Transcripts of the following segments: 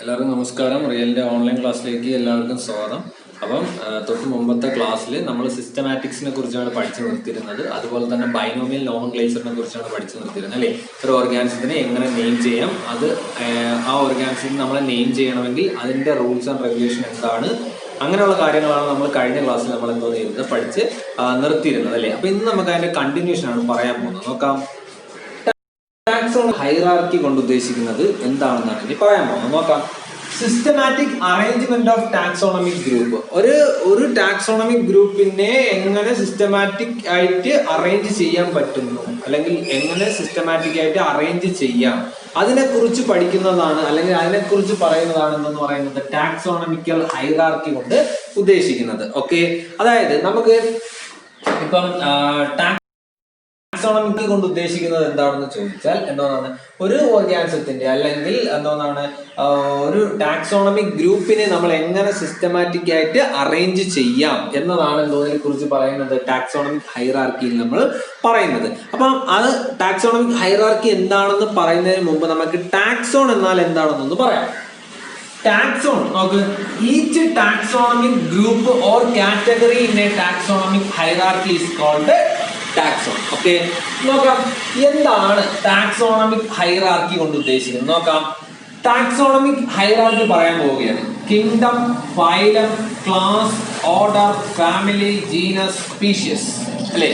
എല്ലാവർക്കും നമസ്കാരം. റിയലിൻ്റെ ഓൺലൈൻ ക്ലാസ്സിലേക്ക് എല്ലാവർക്കും സ്വാഗതം. അപ്പം തൊട്ട് മുമ്പത്തെ ക്ലാസ്സിൽ നമ്മൾ സിസ്റ്റമാറ്റിക്സിനെ കുറിച്ചാണ് പഠിച്ചു നിർത്തിയിരുന്നത്. അതുപോലെ തന്നെ ബൈനോമിയൽ നോമൻക്ലേച്ചറിനെ കുറിച്ചാണ് പഠിച്ചു നിർത്തിയിരുന്നത് അല്ലേ. ഒരു ഓർഗാനിസത്തിനെ എങ്ങനെ നെയിം ചെയ്യാം, അത് ആ ഓർഗാനിസത്തിനെ നമ്മളെ നെയിം ചെയ്യണമെങ്കിൽ അതിൻ്റെ റൂൾസ് ആൻഡ് റെഗുലേഷൻ എന്താണ്, അങ്ങനെയുള്ള കാര്യങ്ങളാണ് നമ്മൾ കഴിഞ്ഞ ക്ലാസ്സിൽ നമ്മൾ എന്തോ ചെയ്യുന്നത് പഠിച്ച് നിർത്തിയിരുന്നത് അല്ലേ. അപ്പോൾ ഇന്ന് നമുക്ക് അതിൻ്റെ കണ്ടിന്യൂഷനാണ് പറയാൻ പോകുന്നത്. നോക്കാം. ടാക്സോണമി ഹൈറാർക്കി കൊണ്ട് ഉദ്ദേശിക്കുന്നത് എന്താണെന്നാണ് ഇനി പറയാൻ പോകുന്നത്. നോക്കാം. Systematic arrangement of taxonomic group. ഒരു ടാക്സോണമിക് ഗ്രൂപ്പിനെ എങ്ങനെ സിസ്റ്റമാറ്റിക് ആയിട്ട് അറേഞ്ച് ചെയ്യാൻ പറ്റുന്നു, അല്ലെങ്കിൽ എങ്ങനെ സിസ്റ്റമാറ്റിക് ആയിട്ട് അറേഞ്ച് ചെയ്യാം, അതിനെക്കുറിച്ച് പഠിക്കുന്നതാണ്, അല്ലെങ്കിൽ അതിനെക്കുറിച്ച് പറയുന്നതാണ് എന്തെന്ന് പറയുന്നത് ടാക്സോണമിക്കൽ ഹൈറാർക്കി കൊണ്ട് ഉദ്ദേശിക്കുന്നത്. ഓക്കെ, അതായത് നമുക്ക് ഇപ്പം ടാക്സോണമിക്ക് കൊണ്ട് ഉദ്ദേശിക്കുന്നത് എന്താണെന്ന് ചോദിച്ചാൽ എന്താണ്, ഒരു ഓർഗാനിസത്തിന്റെ അല്ലെങ്കിൽ എന്താണ് ഒരു ടാക്സോണമിക് ഗ്രൂപ്പിനെ നമ്മൾ എങ്ങനെ സിസ്റ്റമാറ്റിക് ആയിട്ട് അറേഞ്ച് ചെയ്യാം എന്നതാണ് എന്തോതിനെ കുറിച്ച് പറയുന്നത് ടാക്സോണമിക് ഹൈറാർക്കിയിൽ നമ്മൾ പറയുന്നത്. അപ്പം അത് ടാക്സോണമിക് ഹൈറാർക്കി എന്താണെന്ന് പറയുന്നതിന് മുമ്പ് നമുക്ക് ടാക്സോൺ എന്നാൽ എന്താണെന്നൊന്ന് പറയാം. ടാക്സോൺ നോക്ക്. Each taxonomic group or category in a taxonomic hierarchy is called taxon. Okay, നോക്കാം എന്താണ് ടാക്സോണമിക് ഹൈറാർക്കി കൊണ്ട് ഉദ്ദേശിക്കുന്നത്. നോക്കാം. ടാക്സോണമിക് ഹൈറാർക്കി പറയാൻ പോവുകയാണ്. Kingdom, phylum, class, order, family, genus, species അല്ലേ.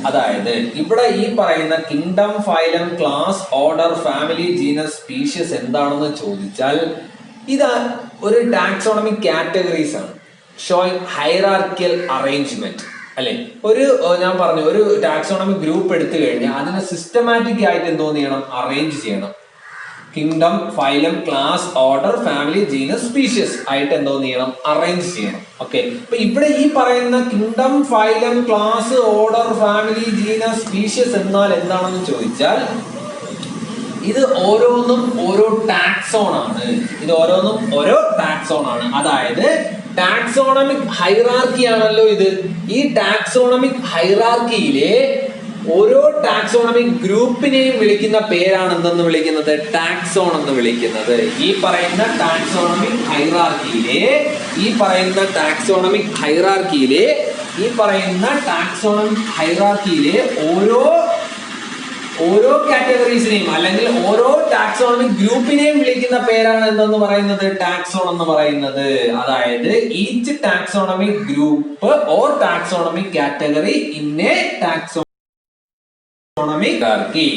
അതായത് ഇവിടെ ഈ പറയുന്ന kingdom, phylum, class, order, family, genus, species എന്താണെന്ന് ചോദിച്ചാൽ ഇത് ഒരു ടാക്സോണമിക് കാറ്റഗറീസ് ആണ്, ഷോയിങ് ഹൈറാർക്കിയൽ അറേഞ്ച്മെന്റ് അല്ലെ. ഞാൻ പറഞ്ഞു, ഒരു ടാക്സോണമിക് ഗ്രൂപ്പ് എടുത്തു കഴിഞ്ഞാൽ അതിനെ സിസ്റ്റമാറ്റിക് ആയിട്ട് എന്തോ ചെയ്യണം, അറേഞ്ച് ചെയ്യണം. Kingdom, phylum, class, order, family, genus, species ആയിട്ട് എന്തോ ചെയ്യണം, അറേഞ്ച് ചെയ്യണം. ഓക്കെ, അപ്പൊ ഇവിടെ ഈ പറയുന്ന kingdom, phylum, class, order, family, genus, species എന്നാൽ എന്താണെന്ന് ചോദിച്ചാൽ ഇത് ഓരോന്നും ഓരോ ടാക്സോൺ ആണ്. ഇത് ഓരോന്നും ഓരോ ടാക്സോൺ ആണ്. അതായത് ടാക്സോണമിക് ഹൈറാർക്കി ആണല്ലോ ഇത്. ഈ ടാക്സോണമിക് ഹൈറാർക്കിയിലെ ഓരോ ടാക്സോണമിക് ഗ്രൂപ്പിനെയും വിളിക്കുന്ന പേരാണ് എന്തെന്ന് വിളിക്കുന്നത്, ടാക്സോൺ എന്ന് വിളിക്കുന്നത്. ഈ പറയുന്ന ടാക്സോണമിക് ഹൈറാർക്കിയിലെ ഓരോ കാറ്റഗറീസിനെയും അല്ലെങ്കിൽ ഓരോ ടാക്സോണമിക് ഗ്രൂപ്പിനെയും വിളിക്കുന്ന പേരാണ് എന്തെന്ന് പറയുന്നത്, ടാക്സോൺ എന്ന് പറയുന്നത്. അതായത് each taxonomic group or taxonomic category in a taxonomic hierarchy.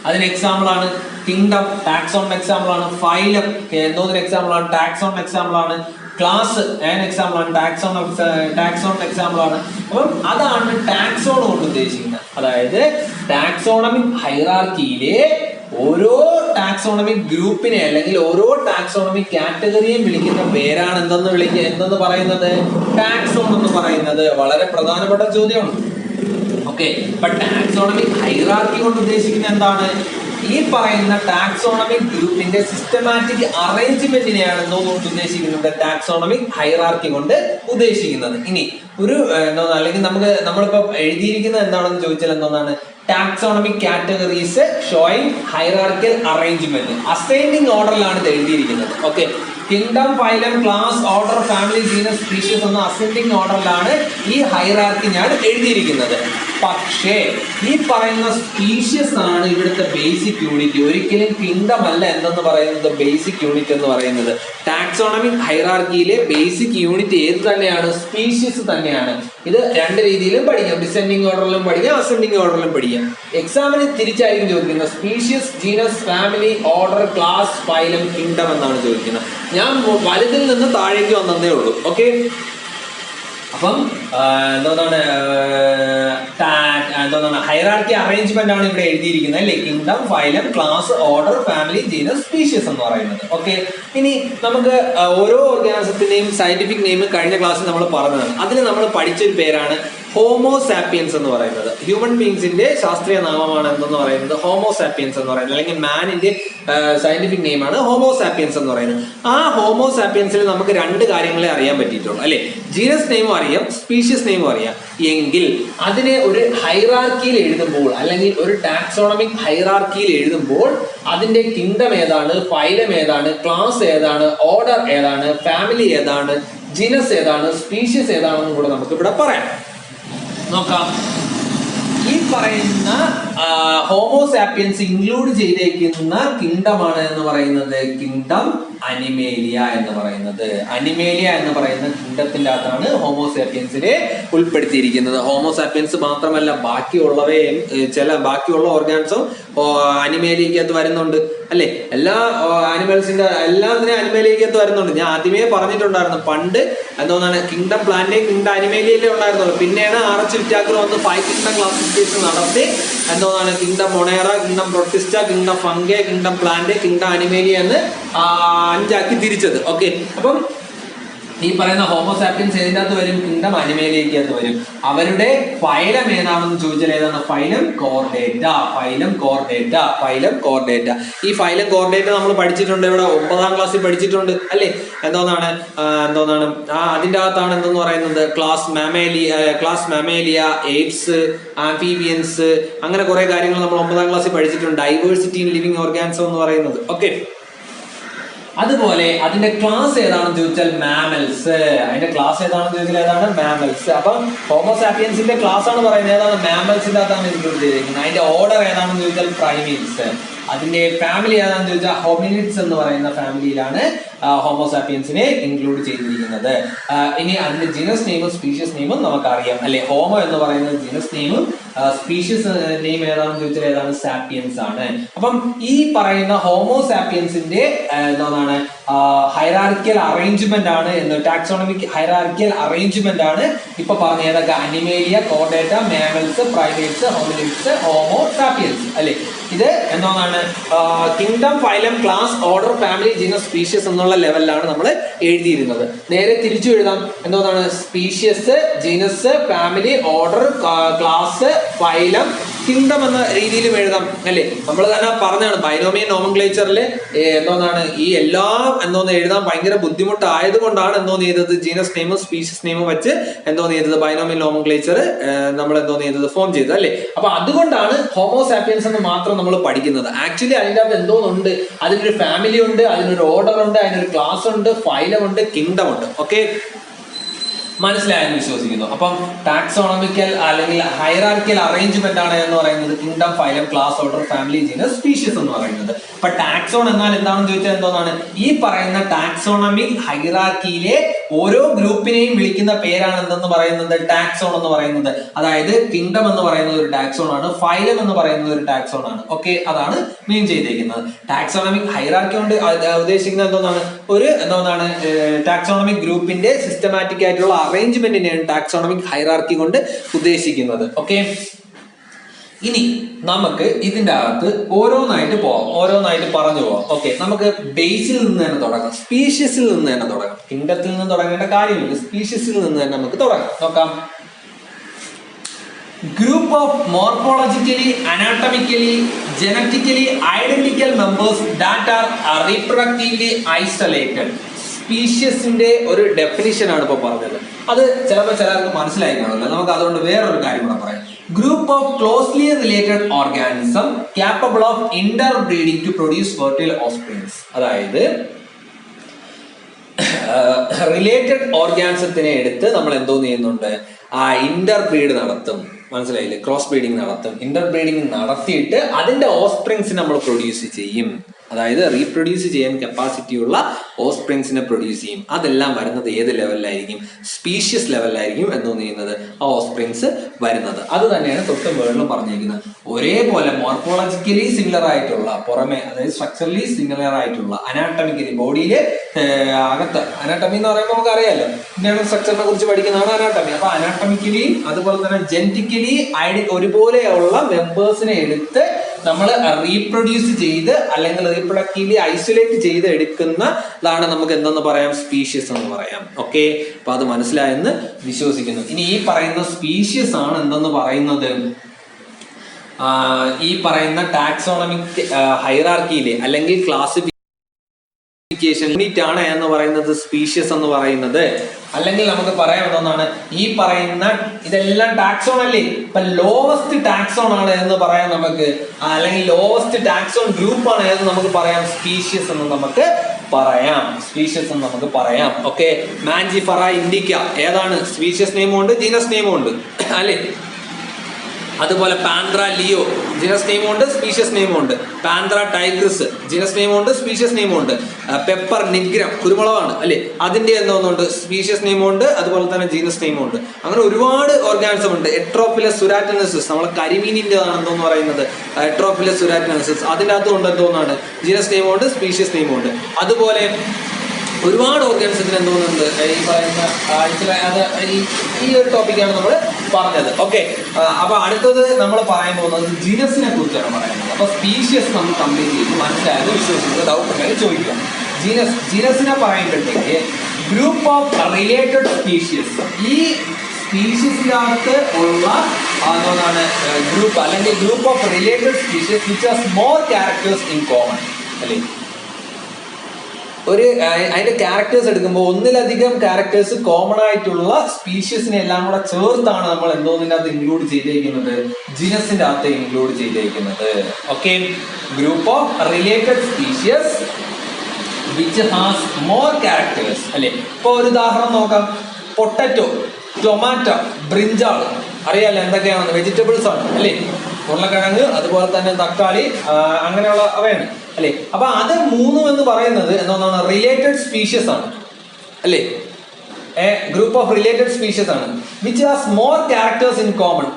അതിന് എക്സാമ്പിൾ ആണ് കിങ്ഡം, ടാക്സോൺ എക്സാമ്പിൾ ആണ്. ഫൈലം എന്തോന്നിന് എക്സാമ്പിൾ ആണ്, ടാക്സോൺ എക്സാമ്പിൾ ആണ്. ക്ലാസ് എക്സാമ്പിൾ ആണ്, ടാക്സോൺ എക്സാമ്പിൾ ആണ്. അപ്പം അതാണ് ടാക്സോൺ കൊണ്ട് ഉദ്ദേശിക്കുന്നത്. അതായത് ടാക്സോണമിക് ഹൈറാർക്കിയിലെ ഓരോ ടാക്സോണമിക് ഗ്രൂപ്പിനെ അല്ലെങ്കിൽ ഓരോ ടാക്സോണമിക് കാറ്റഗറിയെയും വിളിക്കുന്ന പേരാണ് എന്തെന്ന് പറയുന്നത്, ടാക്സോൺ എന്ന് പറയുന്നത്. വളരെ പ്രധാനപ്പെട്ട ചോദ്യമാണ്. ഓക്കെ, അപ്പൊ ടാക്സോണമിക് ഹൈറാർക്കി കൊണ്ട് ഉദ്ദേശിക്കുന്നത് എന്താണ്, ഈ പറയുന്ന ടാക്സോണമിക് ഗ്രൂപ്പിന്റെ സിസ്റ്റമാറ്റിക് അറേഞ്ച്മെന്റിനെയാണ് എന്തോന്നുകൊണ്ട് ഉദ്ദേശിക്കുന്നത്, ടാക്സോണമിക് ഹൈറാർക്കി കൊണ്ട് ഉദ്ദേശിക്കുന്നത്. ഇനി അല്ലെങ്കിൽ നമ്മളിപ്പോ എഴുതിയിരിക്കുന്നത് എന്താണെന്ന് ചോദിച്ചാൽ എന്താണ്, taxonomic categories showing hierarchical arrangement. Ascending ഓർഡറിലാണ് ഇത് എഴുതിയിരിക്കുന്നത്. Okay, kingdom, phylum, class, order, family, genus, species എന്ന അസെൻഡിങ് ഓർഡറിലാണ് ഈ ഹൈറാർക്കി ഞാൻ എഴുതിയിരിക്കുന്നത്. പക്ഷേ ഈ പറയുന്ന സ്പീഷ്യസ് ആണ് ഇവിടുത്തെ ബേസിക് യൂണിറ്റ്. ഒരിക്കലും കിങ്ഡം അല്ല എന്തെന്ന് പറയുന്നത് ബേസിക് യൂണിറ്റ് എന്ന് പറയുന്നത്. ടാക്സോണമിക് ഹൈറാർക്കിയിലെ ബേസിക് യൂണിറ്റ് ഏത് തന്നെയാണ്, സ്പീഷ്യസ് തന്നെയാണ്. ഇത് രണ്ട് രീതിയിലും പഠിക്കാം, ഡിസെൻഡിങ് ഓർഡറിലും പഠിക്കാം, അസെൻഡിങ് ഓർഡറിലും പഠിക്കാം. എക്സാമിന് തിരിച്ചായിരിക്കും ചോദിക്കുന്നത് species, genus, family, order, class, phylum, kingdom എന്നാണ് ചോദിക്കുന്നത്. ഞാൻ വലുതിൽ നിന്ന് താഴേക്ക് വന്നതേ ഉള്ളൂ. ഓക്കെ, അപ്പം എന്താണ് ഹൈറാർക്കി അറേഞ്ച്മെന്റ് ആണ് ഇവിടെ എഴുതിയിരിക്കുന്നത് അല്ലേ. Kingdom, phylum, class, order, family, genus, species എന്ന് പറയുന്നത്. ഓക്കെ, ഇനി നമുക്ക് ഓരോ ഓർഗാനിസത്തിന്റെയും സയന്റിഫിക് നെയിം കഴിഞ്ഞ ക്ലാസ്സിൽ നമ്മൾ പറഞ്ഞതാണ്. അതിൽ നമ്മൾ പഠിച്ചൊരു പേരാണ് ഹോമോസാപ്പിയൻസ് എന്ന് പറയുന്നത്. ഹ്യൂമൻ ബീങ്സിന്റെ ശാസ്ത്രീയ നാമമാണ് എന്തെന്ന് പറയുന്നത് ഹോമോസാപ്പിയൻസ് എന്ന് പറയുന്നത്, അല്ലെങ്കിൽ മാനിന്റെ സയന്റിഫിക് നെയിമാണ് ഹോമോസാപ്പിയൻസ് എന്ന് പറയുന്നത്. ആ ഹോമോസാപ്പിയൻസിൽ നമുക്ക് രണ്ട് കാര്യങ്ങളെ അറിയാൻ പറ്റിയിട്ടുള്ളൂ അല്ലെ, ജീനസ് നെയിമും അറിയാം, സ്പീഷ്യസ് നെയിമും അറിയാം. എങ്കിൽ അതിനെ ഒരു ഹൈറാർക്കിയിൽ എഴുതുമ്പോൾ, അല്ലെങ്കിൽ ഒരു ടാക്സോണമിക് ഹൈറാർക്കിയിൽ എഴുതുമ്പോൾ അതിന്റെ കിങ്ഡം ഏതാണ്, ഫൈലം ഏതാണ്, ക്ലാസ് ഏതാണ്, ഓർഡർ ഏതാണ്, ഫാമിലി ഏതാണ്, ജീനസ് ഏതാണ്, സ്പീഷ്യസ് ഏതാണെന്നും കൂടെ നമുക്ക് ഇവിടെ പറയാം. നോക്കാം. ഈ പറയുന്ന ഹോമോസാപ്പിയൻസ് ഇൻക്ലൂഡ് ചെയ്തേക്കുന്ന കിങ്ഡമാണ് എന്ന് പറയുന്നത് കിങ്ഡം അനിമേലിയ എന്ന് പറയുന്നത്. അനിമേലിയ എന്ന് പറയുന്ന കിങ്ഡത്തിന്റെ അകത്താണ് ഹോമോസാപ്പിയൻസിനെ ഉൾപ്പെടുത്തിയിരിക്കുന്നത്. ഹോമോസാപ്പിയൻസ് മാത്രമല്ല, ബാക്കിയുള്ളവയും ബാക്കിയുള്ള ഓർഗാൻസും അനിമേലിയക്കകത്ത് വരുന്നുണ്ട് അല്ലെ. എല്ലാ ആനിമൽസിന്റെ എല്ലാത്തിനും അനിമേലിയക്കകത്ത് വരുന്നുണ്ട്. ഞാൻ ആദ്യമേ പറഞ്ഞിട്ടുണ്ടായിരുന്നു, പണ്ട് എന്തോന്നാണ് കിങ്ഡം പ്ലാന്റേ കിങ്ഡം അനിമേലിയയിലേ ഉണ്ടായിരുന്നുള്ളൂ. പിന്നെയാണ് ആർച്ച് വിറ്റാക്കർ വന്ന് 5 കിങ്ഡം ക്ലാസിഫിക്കേഷൻ നടത്തി എന്തോന്നാണ് kingdom monera, kingdom protista, kingdom fungi, kingdom plant, kingdom animalia എന്ന് 5 ആക്കി തിരിച്ചത്. ഓക്കെ, അപ്പം ഈ പറയുന്ന ഹോമോസാപ്പിയൻസ് ഏതിൻ്റെ അകത്ത് വരും, കിങ്ഡം അനിമേലിയക്കകത്ത് വരും. അവരുടെ ഫൈലം ഏതാണെന്ന് ചോദിച്ചാൽ ഏതാണ്, phylum Chordata. Phylum Chordata, phylum Chordata. ഈ ഫൈലം കോർഡേറ്റ നമ്മൾ പഠിച്ചിട്ടുണ്ട്, ഇവിടെ 9ാം ക്ലാസ്സിൽ പഠിച്ചിട്ടുണ്ട് അല്ലേ. എന്തോന്നാണ് അതിൻ്റെ അകത്താണ് എന്തെന്ന് പറയുന്നത് ക്ലാസ് മാമേലിയ, ഏപ്സ്, ആംഫീബിയൻസ്, അങ്ങനെ കുറെ കാര്യങ്ങൾ നമ്മൾ 9ാം ക്ലാസ്സിൽ പഠിച്ചിട്ടുണ്ട്. ഡൈവേഴ്സിറ്റി ഇൻ ലിവിങ് ഓർഗാനിസം എന്ന് പറയുന്നത്. ഓക്കെ, അതുപോലെ അതിന്റെ ക്ലാസ് ഏതാണെന്ന് ചോദിച്ചാൽ മാമൽസ്. അതിന്റെ ക്ലാസ് ഏതാണെന്ന് ചോദിച്ചാൽ ഏതാണ്, മാമൽസ്. അപ്പം ഹോമോസാപ്പിയൻസിന്റെ ക്ലാസ് ആണ് പറയുന്നത്, ഏതാണ്, മാമൽസിന്റെ അകത്താണ് ഇൻക്ലൂഡ് ചെയ്തിരിക്കുന്നത്. അതിന്റെ ഓർഡർ ഏതാണെന്ന് ചോദിച്ചാൽ പ്രൈമേറ്റ്സ്. അതിന്റെ ഫാമിലി ഏതാണെന്ന് ചോദിച്ചാൽ ഹോമിനിഡ്സ് എന്ന് പറയുന്ന ഫാമിലിയിലാണ് ഹോമോസാപ്പിയൻസിനെ ഇൻക്ലൂഡ് ചെയ്തിരിക്കുന്നത്. ഇനി അതിന്റെ ജീനസ് നെയിമും സ്പീഷ്യസ് നെയിമും നമുക്കറിയാം അല്ലെ. ഹോമോ എന്ന് പറയുന്നത് ജീനസ് നെയിമും, സ്പീഷ്യസ് നെയിം ഏതാണെന്ന് ചോദിച്ചാൽ ഏതാണ്, സാപ്പിയൻസ് ആണ്. അപ്പം ഈ പറയുന്ന ഹോമോസാപ്പിയൻസിന്റെ എന്താണ് ഹൈറാർക്കിയൽ അറേഞ്ച്മെന്റ് ആണ് എന്ന്, ടാക്സോണമിക് ഹൈറാർക്കിയൽ അറേഞ്ച്മെന്റ് ആണ് ഇപ്പൊ പറഞ്ഞ ഏതൊക്കെ, Animalia, Chordata, mammals, primates, hominids, Homo sapiens അല്ലെ. ഇത് എന്താണ് kingdom, phylum, class, order, family, genus, species എന്നുള്ള ലെവലിലാണ് നമ്മൾ എഴുതിയിരുന്നത്. നേരെ തിരിച്ചു എഴുതാം. എന്താണ് species, genus, family, order, class, phylum, kingdom എന്ന രീതിയിലും എഴുതാം അല്ലേ. നമ്മൾ തന്നെ പറഞ്ഞാണ് ബൈനോമിയൽ നോമൻക്ലേച്ചറിൽ ഈ എല്ലാം എഴുതാൻ ഭയങ്കര ബുദ്ധിമുട്ടായത് കൊണ്ടാണ് ചെയ്തത് ജീനസ് നെയിമും സ്പീഷ്യസ് നെയിമും വെച്ച് ചെയ്തത് ബൈനോമിയൽ നോമൻക്ലേച്ചർ നമ്മൾ ഫോം ചെയ്തത് അല്ലേ. അപ്പൊ അതുകൊണ്ടാണ് ഹോമോസാപ്പിയൻസ് എന്ന് മാത്രം നമ്മൾ പഠിക്കുന്നത്. ആക്ച്വലി അതിൻ്റെ അകത്ത് എന്തോന്നുണ്ട്, അതിനൊരു ഫാമിലി ഉണ്ട്, അതിനൊരു ഓർഡർ ഉണ്ട്, അതിനൊരു ക്ലാസ് ഉണ്ട്, ഫൈലം ഉണ്ട്, കിങ്ഡം ഉണ്ട്. ഓക്കെ, മനസ്സിലായെന്ന് വിശ്വസിക്കുന്നു. അപ്പം ടാക്സോണമിക്കൽ അല്ലെങ്കിൽ ഹൈറാർക്കിയൽ അറേഞ്ച്മെന്റ് ആണ് എന്ന് പറയുന്നത് kingdom, phylum, class, order, family, genus, species എന്ന് പറയുന്നത്. അപ്പൊ ടാക്സോൺ എന്നാൽ എന്താണെന്ന് ചോദിച്ചാൽ എന്താണ്, ഈ പറയുന്ന ടാക്സോണമിക് ഹൈറാർക്കിയിലെ ഓരോ ഗ്രൂപ്പിനെയും വിളിക്കുന്ന പേരാണ് എന്തെന്ന് പറയുന്നത്, ടാക്സോൺ എന്ന് പറയുന്നത്. അതായത് കിങ്ഡം എന്ന് പറയുന്നത് ഒരു ടാക്സോൺ ആണ്, ഫൈലം എന്ന് പറയുന്നത് ഒരു ടാക്സോൺ ആണ്. ഓക്കെ, അതാണ് മീൻ ചെയ്തിരിക്കുന്നത്. ടാക്സോണമിക് ഹൈറാർക്കി കൊണ്ട് ഉദ്ദേശിക്കുന്നത് ഒരു ടാക്സോണമിക് ഗ്രൂപ്പിന്റെ സിസ്റ്റമാറ്റിക് ആയിട്ടുള്ള അറേഞ്ച്മെന്റിനെയാണ് ടാക്സോണമിക് ഹൈറാർക്കി കൊണ്ട് ഉദ്ദേശിക്കുന്നത്. ഓക്കെ, ഇനി നമുക്ക് ഇതിന്റെ അകത്ത് ഓരോന്നായിട്ട് പറഞ്ഞു പോവാം. ഓക്കെ, നമുക്ക് ബേസിൽ നിന്ന് തന്നെ തുടങ്ങാം, സ്പീഷ്യസിൽ നിന്ന് തന്നെ തുടങ്ങാം. കിങ്ഡത്തിൽ നിന്ന് തുടങ്ങേണ്ട കാര്യമില്ല, സ്പീഷ്യസിൽ നിന്ന് തന്നെ നമുക്ക് തുടങ്ങാം. നോക്കാം. Group of morphologically, anatomically, genetically identical members that are reproductively isolated. സ്പീഷ്യസിന്റെ ഒരു ഡെഫിനിഷൻ ആണ് ഇപ്പൊ പറഞ്ഞത്. അത് ചിലപ്പോൾ ചിലർക്ക് മനസ്സിലായി കാണില്ല. നമുക്ക് അതുകൊണ്ട് വേറൊരു കാര്യം കൂടെ പറയാം. Group of closely related organism capable of interbreeding to produce fertile offsprings. അതായത് റിലേറ്റഡ് ഓർഗാനിസത്തിനെ എടുത്ത് നമ്മൾ ചെയ്യുന്നുണ്ട്, ഇന്റർബ്രീഡ് നടത്തും. മനസ്സിലായില്ലേ? ക്രോസ് ബ്രീഡിങ് നടത്തും. ഇന്റർബ്രീഡിങ് നടത്തിയിട്ട് അതിന്റെ ഓസ്പ്രിങ്സിനെ നമ്മൾ പ്രൊഡ്യൂസ് ചെയ്യും. അതായത് റീപ്രൊഡ്യൂസ് ചെയ്യാൻ കപ്പാസിറ്റി ഉള്ള ഓസ്പ്രിങ്സിനെ പ്രൊഡ്യൂസ് ചെയ്യും. അതെല്ലാം വരുന്നത് ഏത് ലെവലിലായിരിക്കും? സ്പീഷ്യസ് ലെവലിലായിരിക്കും ചെയ്യുന്നത് ആ ഓസ്പ്രിങ്സ് വരുന്നത്. അത് തന്നെയാണ് തൊട്ട് മുകളിലും പറഞ്ഞിരിക്കുന്നത്. ഒരേപോലെ മോർഫോളജിക്കലി സിമിലർ ആയിട്ടുള്ള, പുറമെ അതായത് സ്ട്രക്ചറലി സിമിലർ ആയിട്ടുള്ള, അനാട്ടമിക്കലി ബോഡിയിലെ അകത്ത്, അനാട്ടമി എന്ന് പറയുമ്പോൾ നമുക്ക് അറിയാലോ, ഇന്റേണൽ സ്ട്രക്ചറിനെ കുറിച്ച് പഠിക്കുന്നതാണ് അനാട്ടമി. അപ്പൊ അനാട്ടമിക്കലിയും അതുപോലെ തന്നെ ജനറ്റിക്കലി ഒരുപോലെയുള്ള മെമ്പേഴ്സിനെ എടുത്ത് നമ്മൾ റീപ്രൊഡ്യൂസ് ചെയ്ത് അല്ലെങ്കിൽ റീപ്രൊഡക്റ്റീവ്ലി ഐസൊലേറ്റ് ചെയ്ത് എടുക്കുന്നതാണ് നമുക്ക് എന്തെന്ന് പറയാം, സ്പീഷ്യസ് എന്ന് പറയാം. ഓക്കെ, അപ്പൊ അത് മനസ്സിലായെന്ന് വിശ്വസിക്കുന്നു. ഇനി ഈ പറയുന്ന സ്പീഷ്യസ് ആണ് എന്തെന്ന് പറയുന്നത്, ഈ പറയുന്ന ടാക്സോണമിക് ഹൈറാർക്കിയിലെ അല്ലെങ്കിൽ ക്ലാസിഫിക്കേഷൻ യൂണിറ്റ് ആണ് എന്ന് പറയുന്നത് സ്പീഷ്യസ് എന്ന് പറയുന്നത്. അല്ലെങ്കിൽ നമുക്ക് പറയാൻ ഒന്നാണ് ഈ പറയുന്ന ഇതെല്ലാം ടാക്സോൺ അല്ലേ, ഇപ്പൊ ലോവസ്റ്റ് ടാക്സോൺ ആണ് എന്ന് പറയാം നമുക്ക്, അല്ലെങ്കിൽ ലോവസ്റ്റ് ടാക്സോൺ ഗ്രൂപ്പ് ആണ് എന്ന് നമുക്ക് പറയാം സ്പീഷ്യസ് എന്ന് നമുക്ക് പറയാം, സ്പീഷ്യസ് എന്ന് നമുക്ക് പറയാം. ഓക്കെ, മാൻജിഫറ ഇൻഡിക്ക ഏതാണ്, സ്പീഷ്യസ് നെയിമും ഉണ്ട് ജീനസ് നെയിമും ഉണ്ട് അല്ലേ. അതുപോലെ പാൻഡ്ര ലിയോ ജീനസ് നെയിമും ഉണ്ട് സ്പീഷ്യസ് നെയിമും ഉണ്ട്. പാൻഡ്ര ടൈഗ്രസ് ജീനസ് നെയിമും ഉണ്ട് സ്പീഷ്യസ് നെയിമും ഉണ്ട്. പെപ്പർ നിഗ്രം കുരുമുളകാണ് അല്ലെ, അതിന്റെ എന്തോന്നുണ്ട് സ്പീഷ്യസ് നെയിമും ഉണ്ട്, അതുപോലെ തന്നെ ജീനസ് നെയിമും ഉണ്ട്. അങ്ങനെ ഒരുപാട് ഓർഗാനിസം ഉണ്ട്. എട്രോഫിലസ് സുരാറ്റനസിസ് നമ്മളെ കരിമീനിന്റെ എന്തോന്ന് പറയുന്നത് എട്രോഫിലസ് സുരാറ്റനസിസ്, അതിൻ്റെ അകത്തും ഉണ്ട് എന്തോന്നാണ് ജീനസ് നെയിമും ഉണ്ട് സ്പീഷ്യസ് നെയിമും ഉണ്ട്. അതുപോലെ ഒരുപാട് ഓർഗാനിസത്തിന് എന്തോന്നുണ്ട് ഈ പറയുന്ന ഈ ഒരു ടോപ്പിക്കാണ് നമ്മൾ പറഞ്ഞത്. ഓക്കെ, അപ്പൊ അടുത്തത് നമ്മൾ പറയാൻ പോകുന്നത് ജീനസിനെ കുറിച്ചാണ് പറയുന്നത്. അപ്പൊ സ്പീഷ്യസ് നമ്മൾ കംപ്ലീറ്റ് ചെയ്ത് മനസ്സിലായത് വിശ്വസിക്കുന്നത് ഡൗട്ട് ഉണ്ടെങ്കിൽ ചോദിക്കാം. ജീനസിനെ പറയുമ്പോഴത്തേക്ക് ഗ്രൂപ്പ് ഓഫ് റിലേറ്റഡ് സ്പീഷ്യസ്, ഈ സ്പീഷ്യസിനകത്ത് ഉള്ള എന്താണ് ഗ്രൂപ്പ് അല്ലെങ്കിൽ group of related species which has more characters in common അല്ലേ. ഒരു അതിന്റെ ക്യാരക്ടേഴ്സ് എടുക്കുമ്പോൾ ഒന്നിലധികം ക്യാരക്ടേഴ്സ് കോമൺ ആയിട്ടുള്ള സ്പീഷ്യസിനെ എല്ലാം കൂടെ ചേർത്താണ് നമ്മൾ എന്തോന്നിൻ്റെ അകത്ത് ഇൻക്ലൂഡ് ചെയ്തിരിക്കുന്നത്, ജീനസിന്റെ അകത്ത് ഇൻക്ലൂഡ് ചെയ്തിരിക്കുന്നത്. Okay, group of related species which has more characters അല്ലെ. ഇപ്പൊ ഒരു ഉദാഹരണം നോക്കാം, പൊട്ടറ്റോ, ടൊമാറ്റോ, ബ്രിഞ്ചാൾ അറിയാലോ എന്തൊക്കെയാണെന്ന്, വെജിറ്റബിൾസ് ആണ് അല്ലേ. ഉരുളക്കിഴങ്ങ്, അതുപോലെ തന്നെ തക്കാളി, അങ്ങനെയുള്ള അവയാണ് അല്ലെ. അപ്പൊ അത് മൂന്നും എന്ന് പറയുന്നത് എന്താണ് റിലേറ്റഡ് സ്പീഷ്യസ് ആണ് അല്ലേ, ഗ്രൂപ്പ് ഓഫ് റിലേറ്റഡ് സ്പീഷ്യസ് ആണ് which has more characters in common.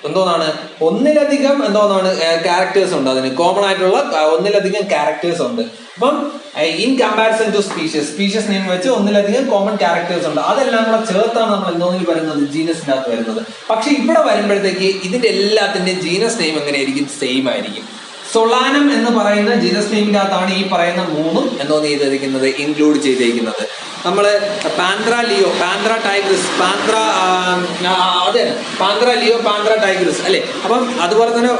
എന്തോന്നാണ് ഒന്നിലധികം എന്തോന്നാണ് ക്യാരക്ടേഴ്സ് ഉണ്ട്, അതിന് കോമൺ ആയിട്ടുള്ള ഒന്നിലധികം ക്യാരക്ടേഴ്സ് ഉണ്ട്. അപ്പം in comparison to species name വെച്ച് ഒന്നിലധികം കോമൺ ക്യാരക്ടേഴ്സ് ഉണ്ട്. അതെല്ലാം കൂടെ ചേർത്താണ് നമ്മൾ എന്തോന്നിൽ വരുന്നത്, ജീനസിന്റെ അകത്ത് വരുന്നത്. പക്ഷെ ഇവിടെ വരുമ്പോഴത്തേക്ക് ഇതിന്റെ എല്ലാത്തിന്റെയും ജീനസ് നെയിം എങ്ങനെയായിരിക്കും, സെയിം ആയിരിക്കും. സൊളാനം എന്ന് പറയുന്ന ജീനസ് നെയിമിന്റെ അകത്താണ് ഈ പറയുന്ന മൂന്നും എന്തോന്ന് ചെയ്തിരിക്കുന്നത്, ഇൻക്ലൂഡ് ചെയ്തിരിക്കുന്നത്. നമ്മള് പാൻഡ്ര ലിയോ, പാൻഡ്ര ടൈഗ്രസ്, പാൻഡ്ര ലിയോ, പാൻഡ്ര ടൈഗ്രസ് അല്ലെ. അപ്പം അതുപോലെ തന്നെ